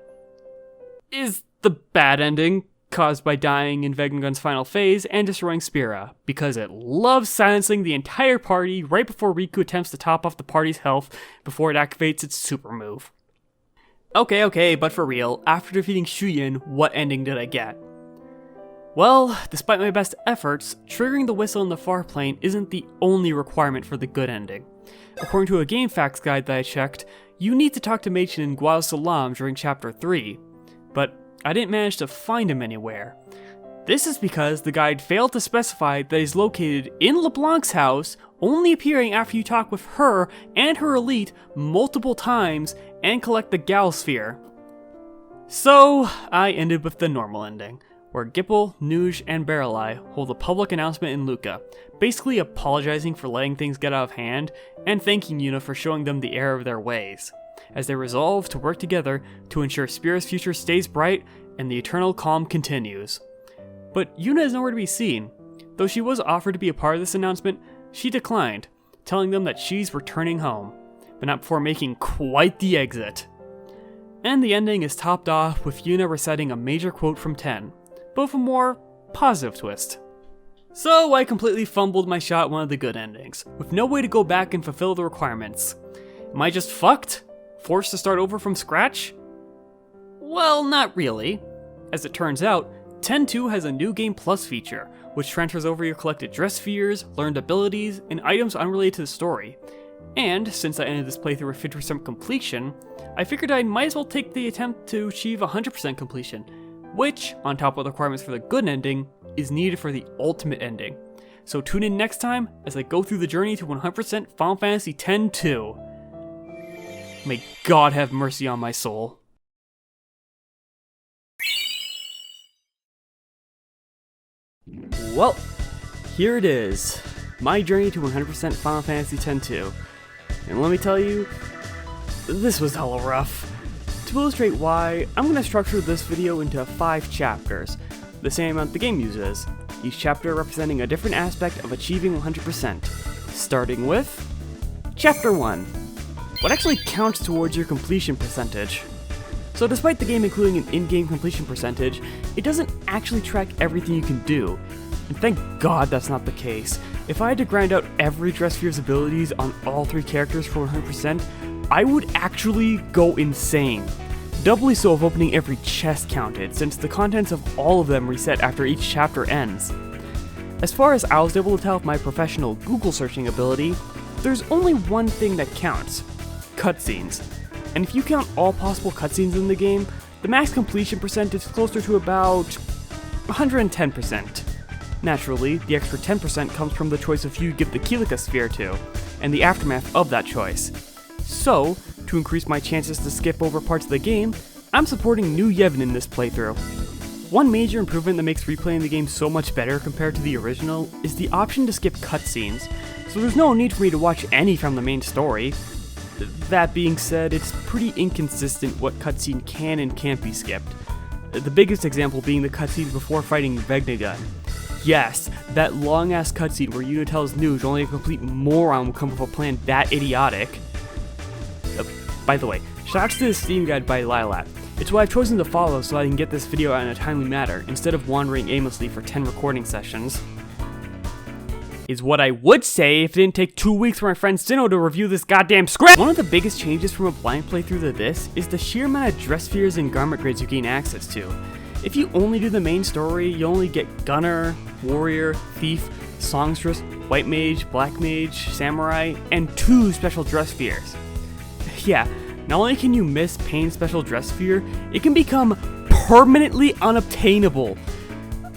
is the bad ending, caused by dying in Vegnagun's final phase and destroying Spira, because it loves silencing the entire party right before Riku attempts to top off the party's health before it activates its super move. Okay, but for real, after defeating Shuyin, what ending did I get? Well, despite my best efforts, triggering the whistle in the far plane isn't the only requirement for the good ending. According to a GameFAQs guide that I checked, you need to talk to Machen in Gual Salam during Chapter 3, but I didn't manage to find him anywhere. This is because the guide failed to specify that he's located in LeBlanc's house, only appearing after you talk with her and her elite multiple times and collect the Gal Sphere. So, I ended with the normal ending, where Gipple, Nuge, and Barreleye hold a public announcement in Luca, basically apologizing for letting things get out of hand, and thanking Yuna for showing them the error of their ways, as they resolve to work together to ensure Spira's future stays bright and the eternal calm continues. But Yuna is nowhere to be seen. Though she was offered to be a part of this announcement, she declined, telling them that she's returning home, but not before making quite the exit. And the ending is topped off with Yuna reciting a major quote from 10, but with a more positive twist. So I completely fumbled my shot at one of the good endings, with no way to go back and fulfill the requirements. Am I just fucked? Forced to start over from scratch? Well, not really. As it turns out, 10.2 has a new Game Plus feature, which transfers over your collected dress spheres, learned abilities, and items unrelated to the story. And, since I ended this playthrough with 50% completion, I figured I might as well take the attempt to achieve 100% completion, which, on top of the requirements for the good ending, is needed for the ultimate ending. So tune in next time as I go through the journey to 100% Final Fantasy X-2. May God have mercy on my soul. Well, here it is, my journey to 100% Final Fantasy X-2. And let me tell you, this was hella rough. To illustrate why, I'm going to structure this video into 5 chapters, the same amount the game uses, each chapter representing a different aspect of achieving 100%. Starting with Chapter 1. What actually counts towards your completion percentage? So despite the game including an in-game completion percentage, it doesn't actually track everything you can do. And thank God that's not the case. If I had to grind out every dress sphere's abilities on all 3 characters for 100%, I would actually go insane. Doubly so if opening every chest counted, since the contents of all of them reset after each chapter ends. As far as I was able to tell with my professional Google searching ability, there's only one thing that counts: cutscenes. And if you count all possible cutscenes in the game, the max completion percent is closer to about 110%. Naturally, the extra 10% comes from the choice of who you give the Kilika sphere to, and the aftermath of that choice. So, to increase my chances to skip over parts of the game, I'm supporting New Yevon in this playthrough. One major improvement that makes replaying the game so much better compared to the original is the option to skip cutscenes, so there's no need for me to watch any from the main story. That being said, it's pretty inconsistent what cutscene can and can't be skipped. The biggest example being the cutscene before fighting Vegnagun. Yes, that long-ass cutscene where Yuna tells Nuge only a complete moron will come up with a plan that idiotic. By the way, shoutouts to the Steam Guide by Lilat. It's what I've chosen to follow so I can get this video out in a timely manner, instead of wandering aimlessly for 10 recording sessions. Is what I would say if it didn't take 2 weeks for my friend Sinno to review this goddamn script! One of the biggest changes from a blind playthrough to this is the sheer amount of dress spheres and garment grades you gain access to. If you only do the main story, you only get Gunner, Warrior, Thief, Songstress, White Mage, Black Mage, Samurai, and 2 special dress spheres. Yeah, not only can you miss Pain's special dress sphere, it can become permanently unobtainable.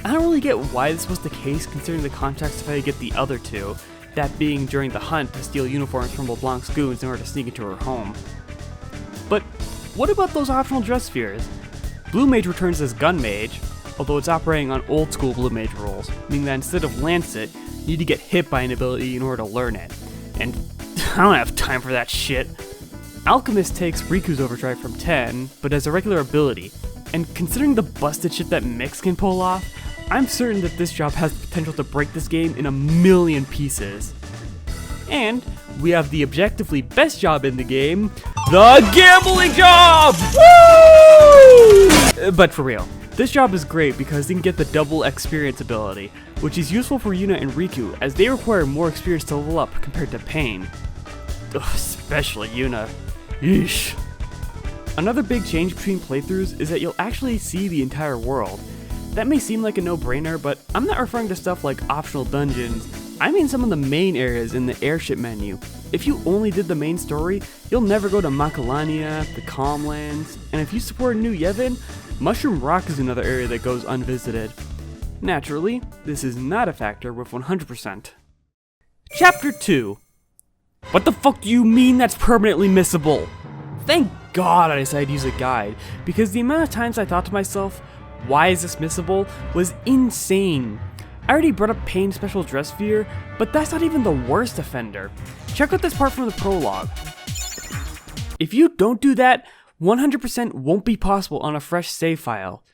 I don't really get why this was the case considering the context of how you get the other 2, that being during the hunt to steal uniforms from LeBlanc's goons in order to sneak into her home. But what about those optional dress spheres? Blue Mage returns as Gun Mage, although it's operating on old school Blue Mage rules, meaning that instead of Lancet, you need to get hit by an ability in order to learn it. And I don't have time for that shit. Alchemist takes Riku's Overdrive from 10, but as a regular ability, and considering the busted shit that Mix can pull off, I'm certain that this job has the potential to break this game in a million pieces. And we have the objectively best job in the game, the gambling job! Woo! But for real, this job is great because you can get the double experience ability, which is useful for Yuna and Riku as they require more experience to level up compared to Pain. Ugh, especially Yuna. Yeesh. Another big change between playthroughs is that you'll actually see the entire world. That may seem like a no-brainer, but I'm not referring to stuff like optional dungeons. I mean some of the main areas in the airship menu. If you only did the main story, you'll never go to Macalania, the Calmlands, and if you support New Yevon, Mushroom Rock is another area that goes unvisited. Naturally, this is not a factor with 100%. Chapter 2. What the fuck do you mean that's permanently missable? Thank God I decided to use a guide, because the amount of times I thought to myself, why is this missable, was insane. I already brought up Pain's special dress sphere, but that's not even the worst offender. Check out this part from the prologue. If you don't do that, 100% won't be possible on a fresh save file.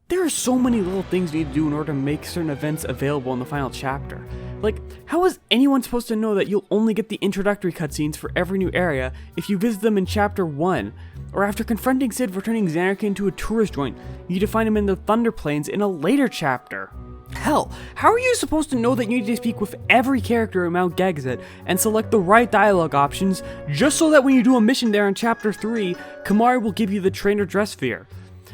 There are so many little things you need to do in order to make certain events available in the final chapter. Like, how is anyone supposed to know that you'll only get the introductory cutscenes for every new area if you visit them in Chapter 1? Or after confronting Sid for turning Xanarkin into a tourist joint, you need to find him in the Thunder Plains in a later chapter. Hell, how are you supposed to know that you need to speak with every character in Mount Gagazet and select the right dialogue options just so that when you do a mission there in Chapter 3, Kamari will give you the trainer dress sphere?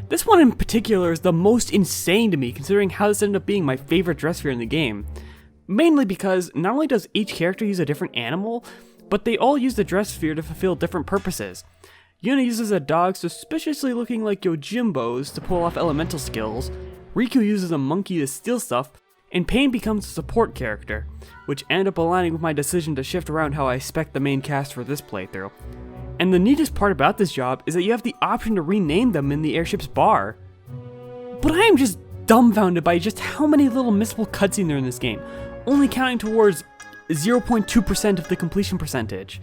This one in particular is the most insane to me considering how this ended up being my favorite dress sphere in the game. Mainly because not only does each character use a different animal, but they all use the dress sphere to fulfill different purposes. Yuna uses a dog suspiciously looking like Yojimbo's to pull off elemental skills, Riku uses a monkey to steal stuff, and Pain becomes a support character, which ended up aligning with my decision to shift around how I spec the main cast for this playthrough. And the neatest part about this job is that you have the option to rename them in the airship's bar. But I am just dumbfounded by just how many little missable cutscenes there are in this game, only counting towards 0.2% of the completion percentage.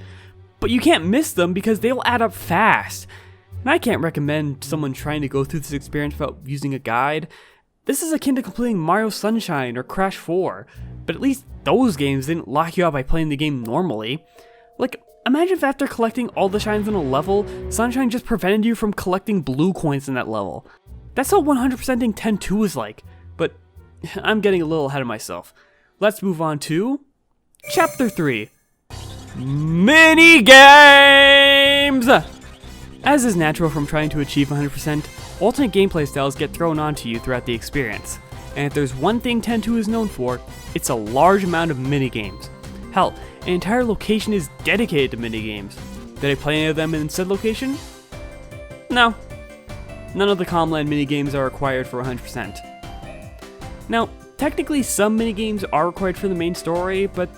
But you can't miss them because they'll add up fast. And I can't recommend someone trying to go through this experience without using a guide. This is akin to completing Mario Sunshine or Crash 4, but at least those games didn't lock you out by playing the game normally. Like, imagine if after collecting all the shines in a level, Sunshine just prevented you from collecting blue coins in that level. That's how 100%ing 10-2 is like, but I'm getting a little ahead of myself. Let's move on to Chapter 3. Mini games! As is natural from trying to achieve 100%, alternate gameplay styles get thrown onto you throughout the experience. And if there's one thing 10-2 is known for, it's a large amount of minigames. Hell, an entire location is dedicated to minigames. Did I play any of them in said location? No. None of the Comland minigames are required for 100%. Now, technically some minigames are required for the main story, but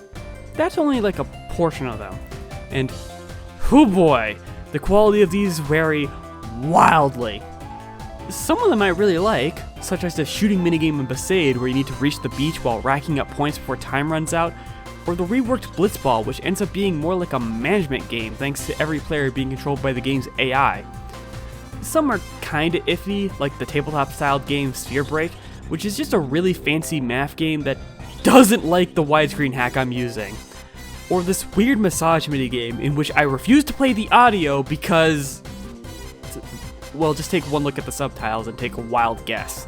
that's only like a portion of them. And, oh boy, the quality of these vary wildly. Some of them I really like, such as the shooting minigame in Besaid where you need to reach the beach while racking up points before time runs out, or the reworked Blitzball which ends up being more like a management game thanks to every player being controlled by the game's AI. Some are kinda iffy, like the tabletop-styled game Sphere Break, which is just a really fancy math game that doesn't like the widescreen hack I'm using. Or this weird massage minigame in which I refuse to play the audio because... well, just take one look at the subtitles and take a wild guess.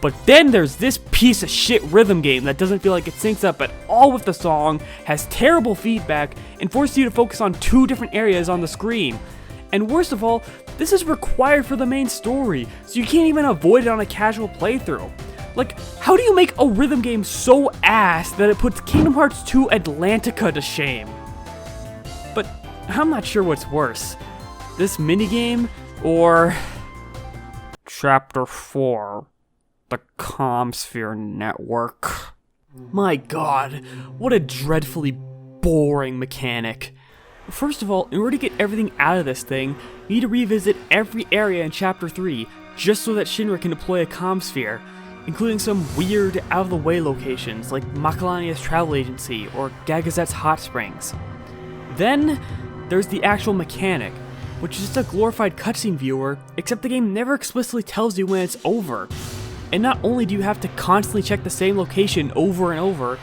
But then there's this piece of shit rhythm game that doesn't feel like it syncs up at all with the song, has terrible feedback, and forces you to focus on two different areas on the screen. And worst of all, this is required for the main story, so you can't even avoid it on a casual playthrough. Like, how do you make a rhythm game so ass that it puts Kingdom Hearts 2 Atlantica to shame? But I'm not sure what's worse, this minigame or Chapter 4, the Comsphere Network. My god, what a dreadfully boring mechanic. First of all, in order to get everything out of this thing, you need to revisit every area in Chapter 3 just so that Shinra can deploy a Comsphere, including some weird, out-of-the-way locations like Makalania's travel agency or Gagazet's hot springs. Then, there's the actual mechanic, which is just a glorified cutscene viewer, except the game never explicitly tells you when it's over. And not only do you have to constantly check the same location over and over,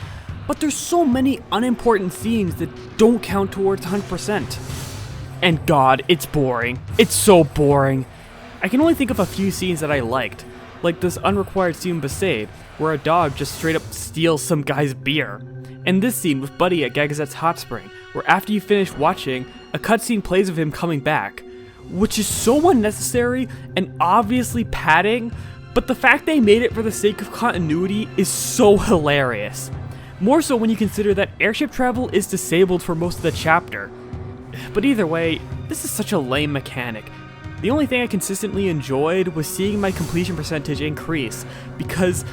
but there's so many unimportant themes that don't count towards 100%. And god, it's boring. It's so boring. I can only think of a few scenes that I liked, like this unrequired scene in Besaid, where a dog just straight up steals some guy's beer. And this scene with Buddy at Gagazet's hot spring, where after you finish watching, a cutscene plays of him coming back, which is so unnecessary and obviously padding, but the fact they made it for the sake of continuity is so hilarious. More so when you consider that airship travel is disabled for most of the chapter. But either way, this is such a lame mechanic. The only thing I consistently enjoyed was seeing my completion percentage increase, because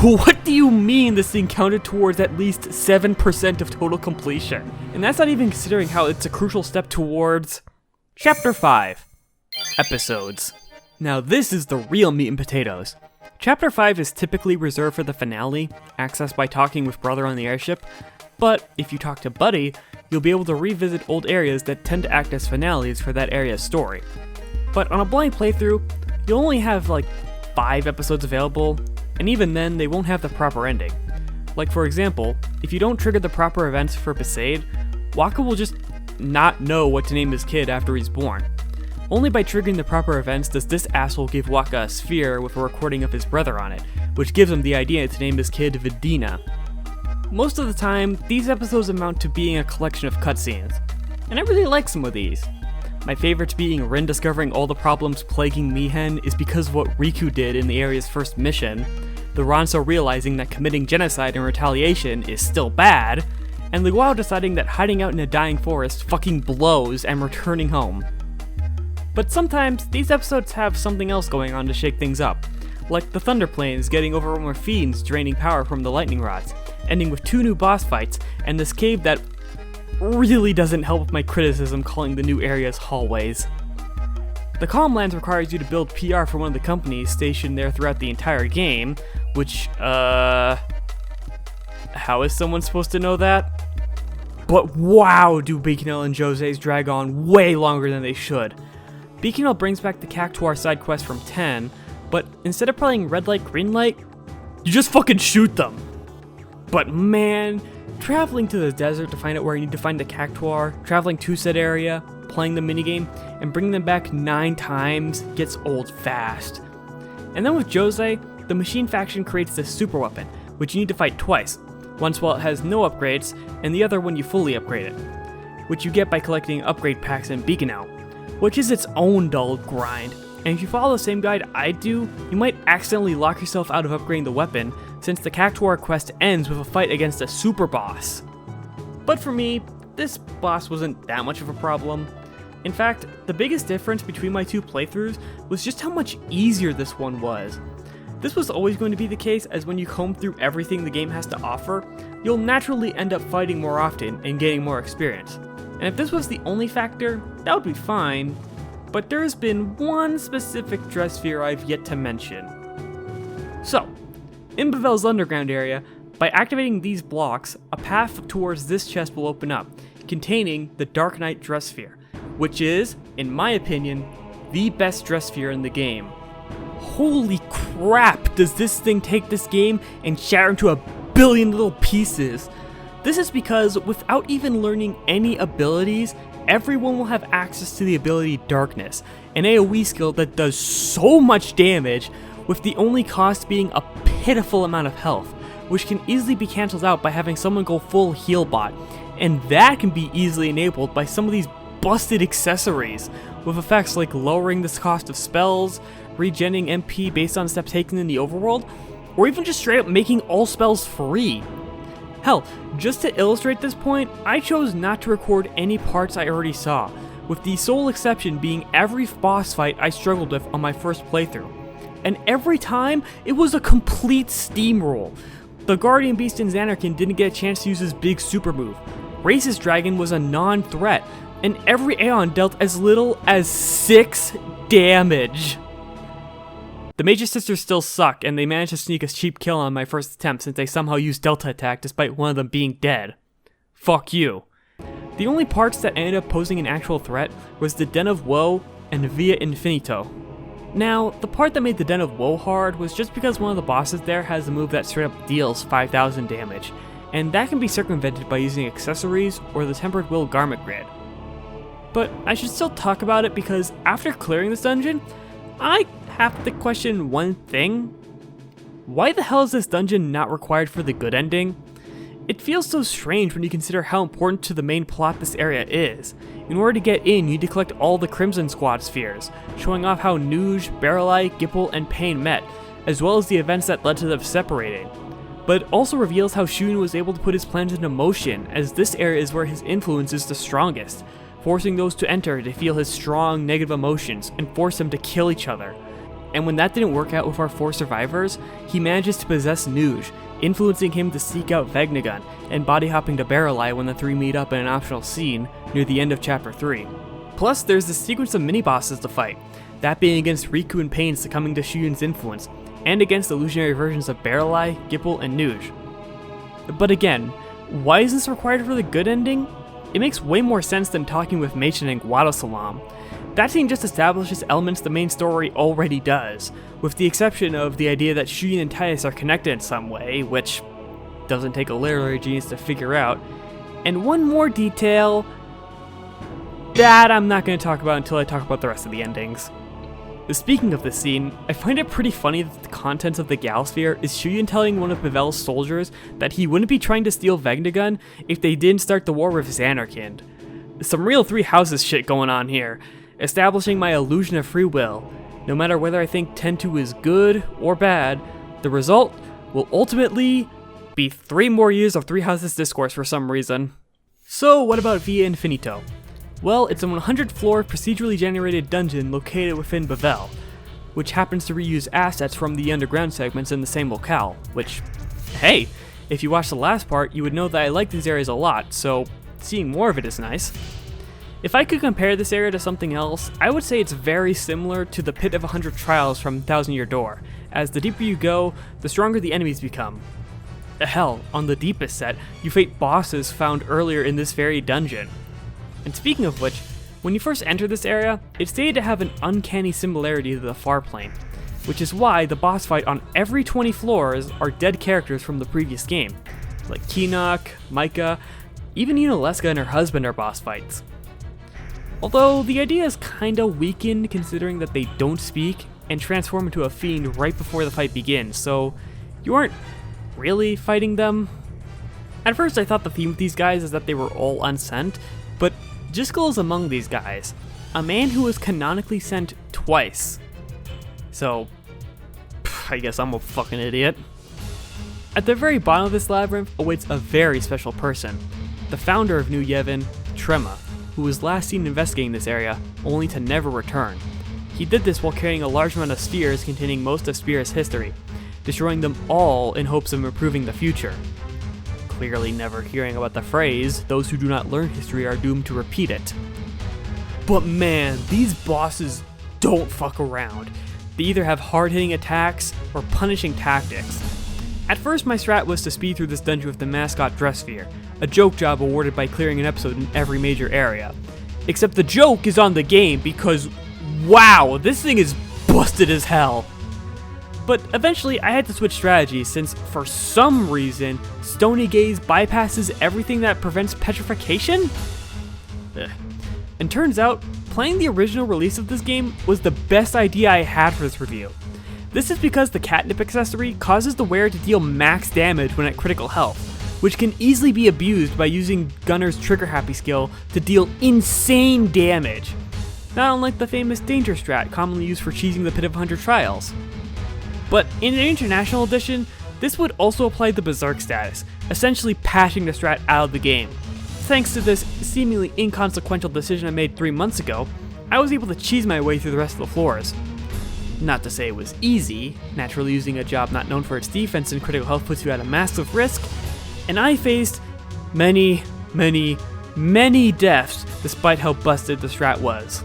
what do you mean this thing counted towards at least 7% of total completion? And that's not even considering how it's a crucial step towards Chapter 5, Episodes. Now this is the real meat and potatoes. Chapter 5 is typically reserved for the finale, accessed by talking with Brother on the airship, but if you talk to Buddy, you'll be able to revisit old areas that tend to act as finales for that area's story. But on a blind playthrough, you'll only have like 5 episodes available, and even then they won't have the proper ending. Like for example, if you don't trigger the proper events for Besaid, Waka will just not know what to name his kid after he's born. Only by triggering the proper events does this asshole give Waka a sphere with a recording of his brother on it, which gives him the idea to name his kid Vidina. Most of the time, these episodes amount to being a collection of cutscenes, and I really like some of these. My favorite being Rin discovering all the problems plaguing Mihen is because of what Riku did in the area's first mission, the Ronso realizing that committing genocide in retaliation is still bad, and Luau deciding that hiding out in a dying forest fucking blows and returning home. But sometimes, these episodes have something else going on to shake things up, like the Thunder Plains getting overrun with fiends draining power from the lightning rods, ending with 2 new boss fights, and this cave that really doesn't help with my criticism calling the new areas hallways. The Calm Lands requires you to build PR for one of the companies stationed there throughout the entire game, which, how is someone supposed to know that? But wow, do Beacon Hill and Jose's drag on way longer than they should. Beacon Hill brings back the Cactuar side quest from 10, but instead of playing red light, green light, you just fucking shoot them. But man, traveling to the desert to find out where you need to find the Cactuar, traveling to said area, playing the minigame, and bringing them back 9 times gets old fast. And then with Jose, the machine faction creates this super weapon, which you need to fight twice, once while it has no upgrades, and the other when you fully upgrade it, which you get by collecting upgrade packs in Beacon Hill, which is its own dull grind. And if you follow the same guide I do, you might accidentally lock yourself out of upgrading the weapon, since the Cactuar quest ends with a fight against a super boss. But for me, this boss wasn't that much of a problem. In fact, the biggest difference between my 2 playthroughs was just how much easier this one was. This was always going to be the case, as when you comb through everything the game has to offer, you'll naturally end up fighting more often and gaining more experience. And if this was the only factor, that would be fine, but there has been one specific dress sphere I've yet to mention. So, in Bavel's underground area, by activating these blocks, a path towards this chest will open up, containing the Dark Knight dress sphere, which is, in my opinion, the best dress sphere in the game. Holy crap, does this thing take this game and shatter into a billion little pieces. This is because, without even learning any abilities, everyone will have access to the ability Darkness, an AoE skill that does so much damage, with the only cost being a pitiful amount of health, which can easily be cancelled out by having someone go full heal bot, and that can be easily enabled by some of these busted accessories, with effects like lowering the cost of spells, regenning MP based on steps taken in the overworld, or even just straight up making all spells free. Hell, just to illustrate this point, I chose not to record any parts I already saw, with the sole exception being every boss fight I struggled with on my first playthrough. And every time, it was a complete steamroll. The Guardian Beast in Xanarkin didn't get a chance to use his big super move. Racist Dragon was a non-threat, and every Aeon dealt as little as 6 damage. The Major Sisters still suck, and they managed to sneak a cheap kill on my first attempt since they somehow used Delta Attack despite one of them being dead. Fuck you. The only parts that ended up posing an actual threat was the Den of Woe and Via Infinito. Now, the part that made the Den of Woe hard was just because one of the bosses there has a move that straight up deals 5,000 damage, and that can be circumvented by using accessories or the Tempered Will Garment Grid. But I should still talk about it because after clearing this dungeon, I have to question one thing. Why the hell is this dungeon not required for the good ending? It feels so strange when you consider how important to the main plot this area is. In order to get in, you need to collect all the Crimson Squad spheres, showing off how Nuge, Barrelai, Gipple, and Pain met, as well as the events that led to them separating. But it also reveals how Shun was able to put his plans into motion, as this area is where his influence is the strongest, forcing those to enter to feel his strong negative emotions and force them to kill each other. And when that didn't work out with our 4 survivors, he manages to possess Nuge, influencing him to seek out Vegnagun and body hopping to Barrelai when the 3 meet up in an optional scene near the end of chapter 3. Plus, there's the sequence of mini-bosses to fight, that being against Riku and Pain succumbing to Shun's influence, and against illusionary versions of Barrelai, Gipple, and Nuge. But again, why is this required for the good ending? It makes way more sense than talking with Machen and Guadosalam. That scene just establishes elements the main story already does, with the exception of the idea that Shuyin and Titus are connected in some way, which doesn't take a literary genius to figure out. And one more detail that I'm not going to talk about until I talk about the rest of the endings. Speaking of this scene, I find it pretty funny that the contents of the Galasphere is Shuyin telling one of Pavel's soldiers that he wouldn't be trying to steal Vegnagun if they didn't start the war with Xanarkand. Some real Three Houses shit going on here, establishing my illusion of free will. No matter whether I think 10-2 is good or bad, the result will ultimately be 3 more years of Three Houses discourse for some reason. So what about Via Infinito? Well, it's a 100-floor procedurally generated dungeon located within Bavel, which happens to reuse assets from the underground segments in the same locale, which, hey, if you watched the last part, you would know that I like these areas a lot, so seeing more of it is nice. If I could compare this area to something else, I would say it's very similar to the Pit of 100 Trials from Thousand Year Door. As the deeper you go, the stronger the enemies become. Hell, on the deepest set, you fight bosses found earlier in this very dungeon. And speaking of which, when you first enter this area, it's stated to have an uncanny similarity to the Far Plane, which is why the boss fight on every 20 floors are dead characters from the previous game, like Kinok, Micah, even Yunaleska and her husband are boss fights. Although the idea is kinda weakened considering that they don't speak and transform into a fiend right before the fight begins, so you aren't really fighting them. At first I thought the theme with these guys is that they were all unsent, but Jiskel is among these guys, a man who was canonically sent twice. So, I guess I'm a fucking idiot. At the very bottom of this labyrinth awaits a very special person, the founder of New Yevon, Trema, who was last seen investigating this area, only to never return. He did this while carrying a large amount of spheres containing most of Spear's history, destroying them all in hopes of improving the future. Clearly never hearing about the phrase, those who do not learn history are doomed to repeat it. But man, these bosses don't fuck around. They either have hard-hitting attacks or punishing tactics. At first my strat was to speed through this dungeon with the mascot dress sphere, a joke job awarded by clearing an episode in every major area. Except the joke is on the game because, wow, this thing is busted as hell. But eventually I had to switch strategies since, for some reason, Stony Gaze bypasses everything that prevents petrification? Ugh. And turns out, playing the original release of this game was the best idea I had for this review. This is because the catnip accessory causes the wearer to deal max damage when at critical health, which can easily be abused by using Gunner's Trigger Happy skill to deal insane damage. Not unlike the famous Danger strat commonly used for cheesing the Pit of 100 Trials. But in an international edition, this would also apply the Berserk status, essentially patching the strat out of the game. Thanks to this seemingly inconsequential decision I made 3 months ago, I was able to cheese my way through the rest of the floors. Not to say it was easy, naturally using a job not known for its defense and critical health puts you at a massive risk, and I faced many deaths despite how busted the strat was.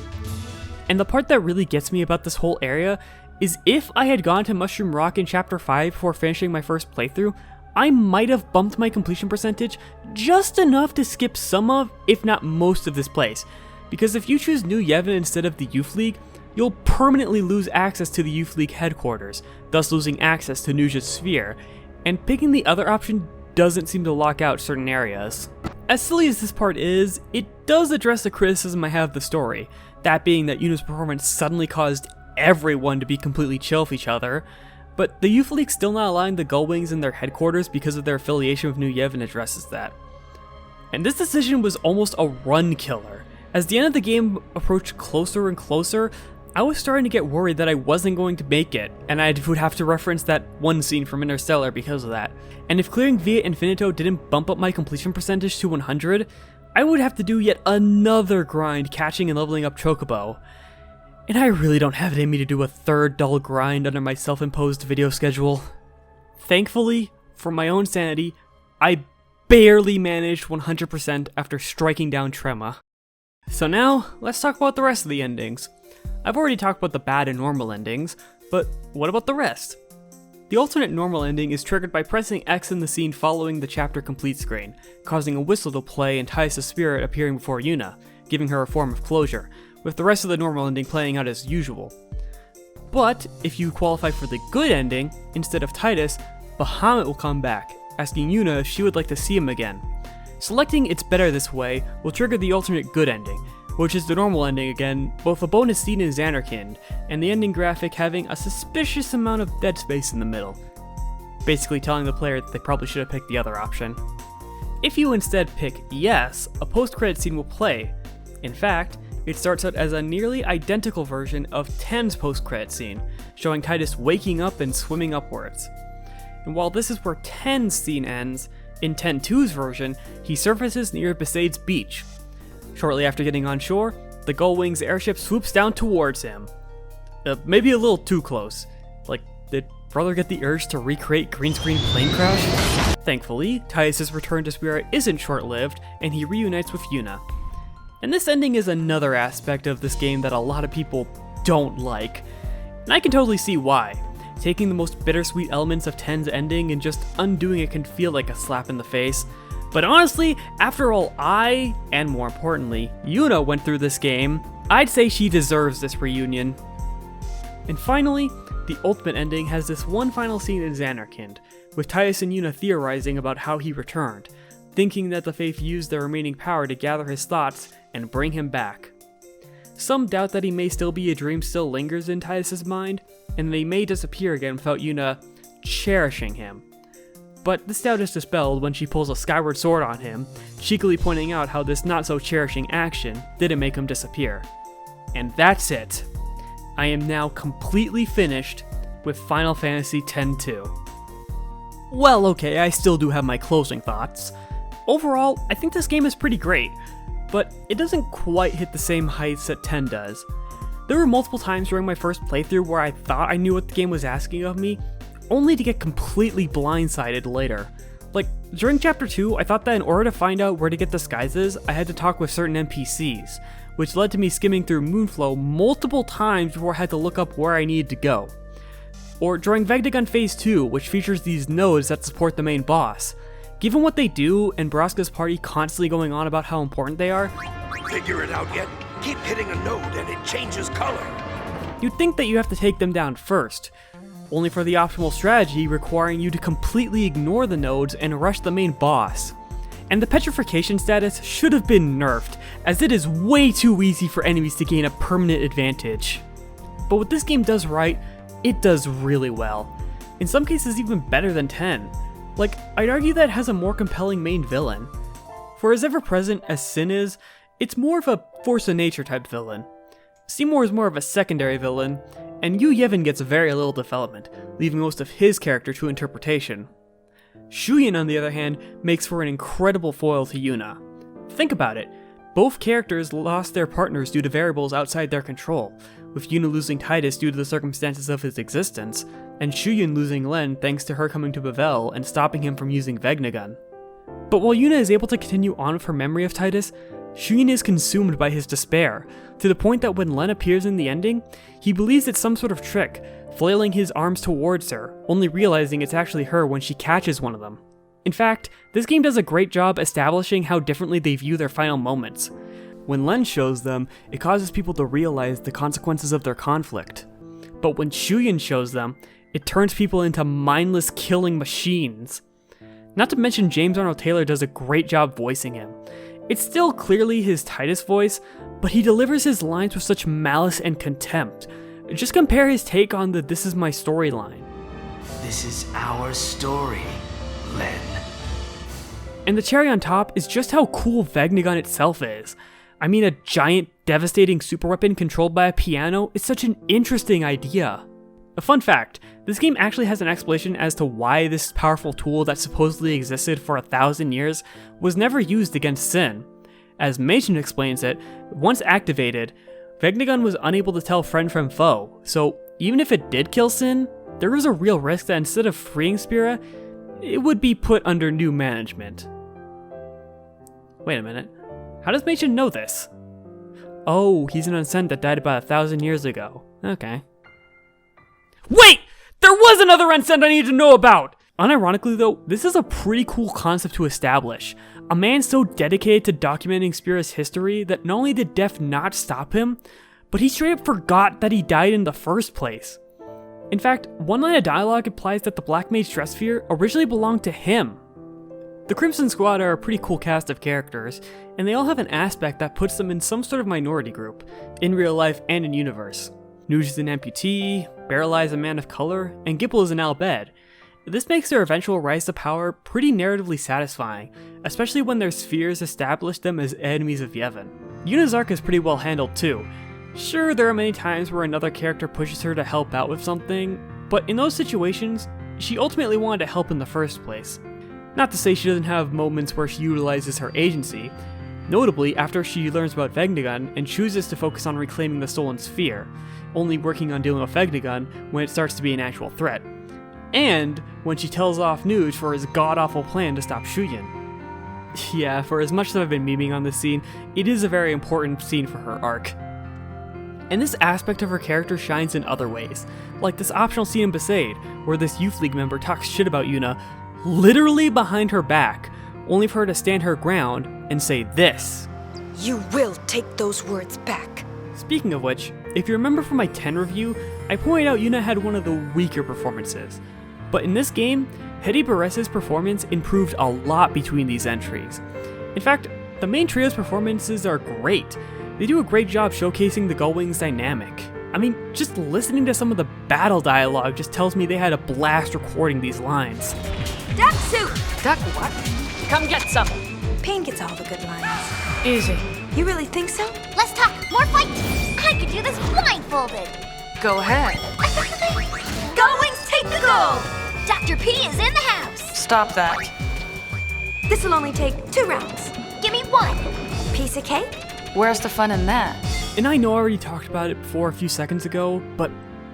And the part that really gets me about this whole area is if I had gone to Mushroom Rock in Chapter 5 before finishing my first playthrough, I might have bumped my completion percentage just enough to skip some of, if not most of this place. Because if you choose New Yevon instead of the Youth League, you'll permanently lose access to the Youth League headquarters, thus losing access to Nuja's Sphere, and picking the other option doesn't seem to lock out certain areas. As silly as this part is, it does address the criticism I have of the story, that being that Yuna's performance suddenly caused everyone to be completely chill with each other, but the Youth League still not allowing the Gullwings in their headquarters because of their affiliation with New Yevon addresses that. And this decision was almost a run killer. As the end of the game approached closer and closer, I was starting to get worried that I wasn't going to make it, and I would have to reference that one scene from Interstellar because of that. And if clearing Via Infinito didn't bump up my completion percentage to 100, I would have to do yet another grind catching and leveling up Chocobo. And I really don't have it in me to do a third dull grind under my self-imposed video schedule. Thankfully, for my own sanity, I barely managed 100% after striking down Trema. So now, let's talk about the rest of the endings. I've already talked about the bad and normal endings, but what about the rest? The alternate normal ending is triggered by pressing X in the scene following the chapter complete screen, causing a whistle to play and Tice's spirit appearing before Yuna, giving her a form of closure, with the rest of the normal ending playing out as usual. But if you qualify for the good ending, instead of Titus, Bahamut will come back, asking Yuna if she would like to see him again. Selecting It's Better This Way will trigger the alternate good ending, which is the normal ending again, both a bonus scene in Xanarkand, and the ending graphic having a suspicious amount of dead space in the middle, basically telling the player that they probably should have picked the other option. If you instead pick yes, a post-credit scene will play. In fact, it starts out as a nearly identical version of 10's post-credit scene, showing Titus waking up and swimming upwards. And while this is where 10's scene ends, in 10-2's version, he surfaces near Besaid's beach. Shortly after getting on shore, the Gullwing's airship swoops down towards him. Maybe a little too close. Like, did Brother get the urge to recreate green screen plane crash? Thankfully, Titus' return to Mirai isn't short-lived, and he reunites with Yuna. And this ending is another aspect of this game that a lot of people don't like. And I can totally see why. Taking the most bittersweet elements of 10's ending and just undoing it can feel like a slap in the face. But honestly, after all I, and more importantly, Yuna went through this game, I'd say she deserves this reunion. And finally, the ultimate ending has this one final scene in Xanarkand, with Titus and Yuna theorizing about how he returned, thinking that the Faith used their remaining power to gather his thoughts and bring him back. Some doubt that he may still be a dream still lingers in Titus' mind, and they may disappear again without Yuna cherishing him. But this doubt is dispelled when she pulls a skyward sword on him, cheekily pointing out how this not-so-cherishing action didn't make him disappear. And that's it. I am now completely finished with Final Fantasy X-2. Well, okay, I still do have my closing thoughts. Overall, I think this game is pretty great, but it doesn't quite hit the same heights that 10 does. There were multiple times during my first playthrough where I thought I knew what the game was asking of me, only to get completely blindsided later. Like, during Chapter 2, I thought that in order to find out where to get disguises, I had to talk with certain NPCs, which led to me skimming through Moonflow multiple times before I had to look up where I needed to go. Or during Vegnagun Phase 2, which features these nodes that support the main boss. Given what they do, and Braska's party constantly going on about how important they are, Figure it out yet? Keep hitting a node and it changes color. you'd think that you have to take them down first, only for the optimal strategy requiring you to completely ignore the nodes and rush the main boss. And the petrification status should have been nerfed, as it is way too easy for enemies to gain a permanent advantage. But what this game does right, it does really well. In some cases even better than 10. Like, I'd argue that it has a more compelling main villain. For as ever present as Sin is, it's more of a force of nature type villain. Seymour is more of a secondary villain, and Yu Yevon gets very little development, leaving most of his character to interpretation. Shuyin, on the other hand, makes for an incredible foil to Yuna. Think about it, both characters lost their partners due to variables outside their control, with Yuna losing Titus due to the circumstances of his existence, and Shuyin losing Len thanks to her coming to Bavel and stopping him from using Vegnagun. But while Yuna is able to continue on with her memory of Titus, Shuyin is consumed by his despair, to the point that when Len appears in the ending, he believes it's some sort of trick, flailing his arms towards her, only realizing it's actually her when she catches one of them. In fact, this game does a great job establishing how differently they view their final moments. When Len shows them, it causes people to realize the consequences of their conflict. But when Shuyin shows them, it turns people into mindless killing machines. Not to mention James Arnold Taylor does a great job voicing him. It's still clearly his Titus voice, but he delivers his lines with such malice and contempt. Just compare his take on the "this is my story" line. This is our story, Len. And the cherry on top is just how cool Vegnagun itself is. I mean, a giant, devastating superweapon controlled by a piano is such an interesting idea. A fun fact, this game actually has an explanation as to why this powerful tool that supposedly existed for 1,000 years was never used against Sin. As Machen explains it, once activated, Vegnagun was unable to tell friend from foe, so even if it did kill Sin, there was a real risk that instead of freeing Spira, it would be put under new management. Wait a minute, how does Machen know this? Oh, he's an Unsent that died about 1,000 years ago. Okay. Wait! There was another Unsent I needed to know about! Unironically though, this is a pretty cool concept to establish. A man so dedicated to documenting Spira's history that not only did death not stop him, but he straight up forgot that he died in the first place. In fact, one line of dialogue implies that the Black Mage Dress Sphere originally belonged to him. The Crimson Squad are a pretty cool cast of characters, and they all have an aspect that puts them in some sort of minority group, in real life and in universe. Nuge is an amputee, Barrel is a man of color, and Gipple is an Al-Bhed. This makes their eventual rise to power pretty narratively satisfying, especially when their spheres establish them as enemies of Yevon. Yuna's arc is pretty well handled too. Sure, there are many times where another character pushes her to help out with something, but in those situations, she ultimately wanted to help in the first place. Not to say she doesn't have moments where she utilizes her agency, notably after she learns about Vegnagun and chooses to focus on reclaiming the stolen sphere, only working on dealing with Vegnagun when it starts to be an actual threat. And when she tells off Nuge for his god-awful plan to stop Shuyin. Yeah, for as much as I've been memeing on this scene, it is a very important scene for her arc. And this aspect of her character shines in other ways, like this optional scene in Besaid, where this Youth League member talks shit about Yuna literally behind her back, only for her to stand her ground and say this. You will take those words back. Speaking of which, if you remember from my 10 review, I pointed out Yuna had one of the weaker performances. But in this game, Hedy Barres' performance improved a lot between these entries. In fact, the main trio's performances are great. They do a great job showcasing the Gullwings dynamic. I mean, just listening to some of the battle dialogue just tells me they had a blast recording these lines. Duck soup! Duck what? Come get some. Pain gets all the good lines. Easy. You really think so? Let's talk more fight. I could do this blindfolded. Go ahead. Gullwings take the gold. Dr. P is in the house. Stop that. This'll only take 2 rounds. Give me one. Piece of cake? Where's the fun in that? And I know I already talked about it before a few seconds ago, but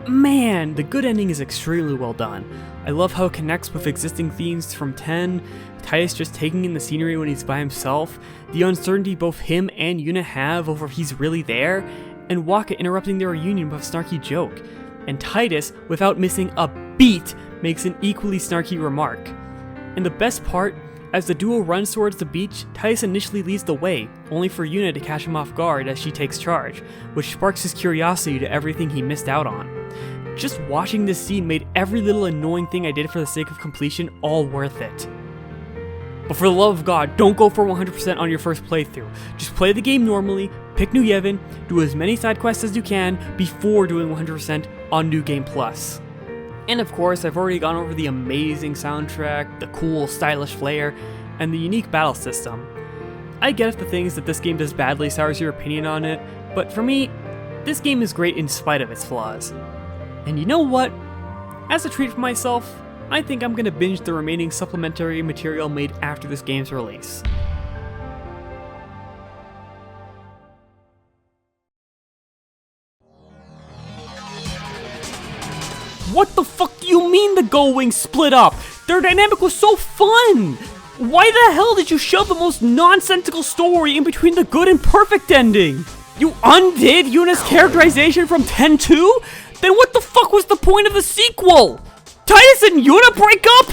man, the good ending is extremely well done. I love how it connects with existing themes from 10, Titus just taking in the scenery when he's by himself, the uncertainty both him and Yuna have over if he's really there, and Waka interrupting their reunion with a snarky joke. And Titus, without missing a beat, makes an equally snarky remark. And the best part, as the duo runs towards the beach, Titus initially leads the way, only for Yuna to catch him off guard as she takes charge, which sparks his curiosity to everything he missed out on. Just watching this scene made every little annoying thing I did for the sake of completion all worth it. But for the love of God, don't go for 100% on your first playthrough. Just play the game normally, pick New Yevon, do as many side quests as you can before doing 100% on New Game Plus. And of course, I've already gone over the amazing soundtrack, the cool, stylish flair, and the unique battle system. I get if the things that this game does badly sours your opinion on it, but for me, this game is great in spite of its flaws. And you know what? As a treat for myself, I think I'm gonna binge the remaining supplementary material made after this game's release. What the fuck do you mean the Gullwings split up? Their dynamic was so fun! Why the hell did you shove the most nonsensical story in between the good and perfect ending? You undid Yuna's characterization from 10-2? Then what the fuck was the point of the sequel? Titus and Yuna break up?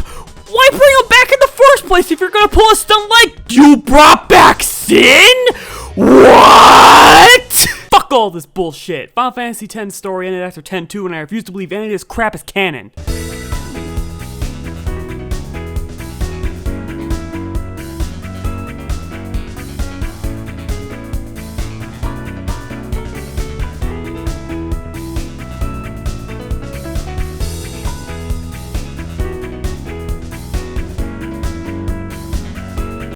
Why bring them back in the first place if you're gonna pull a stunt like you brought back Sin? What? Fuck all this bullshit. Final Fantasy X story ended after 10-2 and I refuse to believe any of this crap is canon.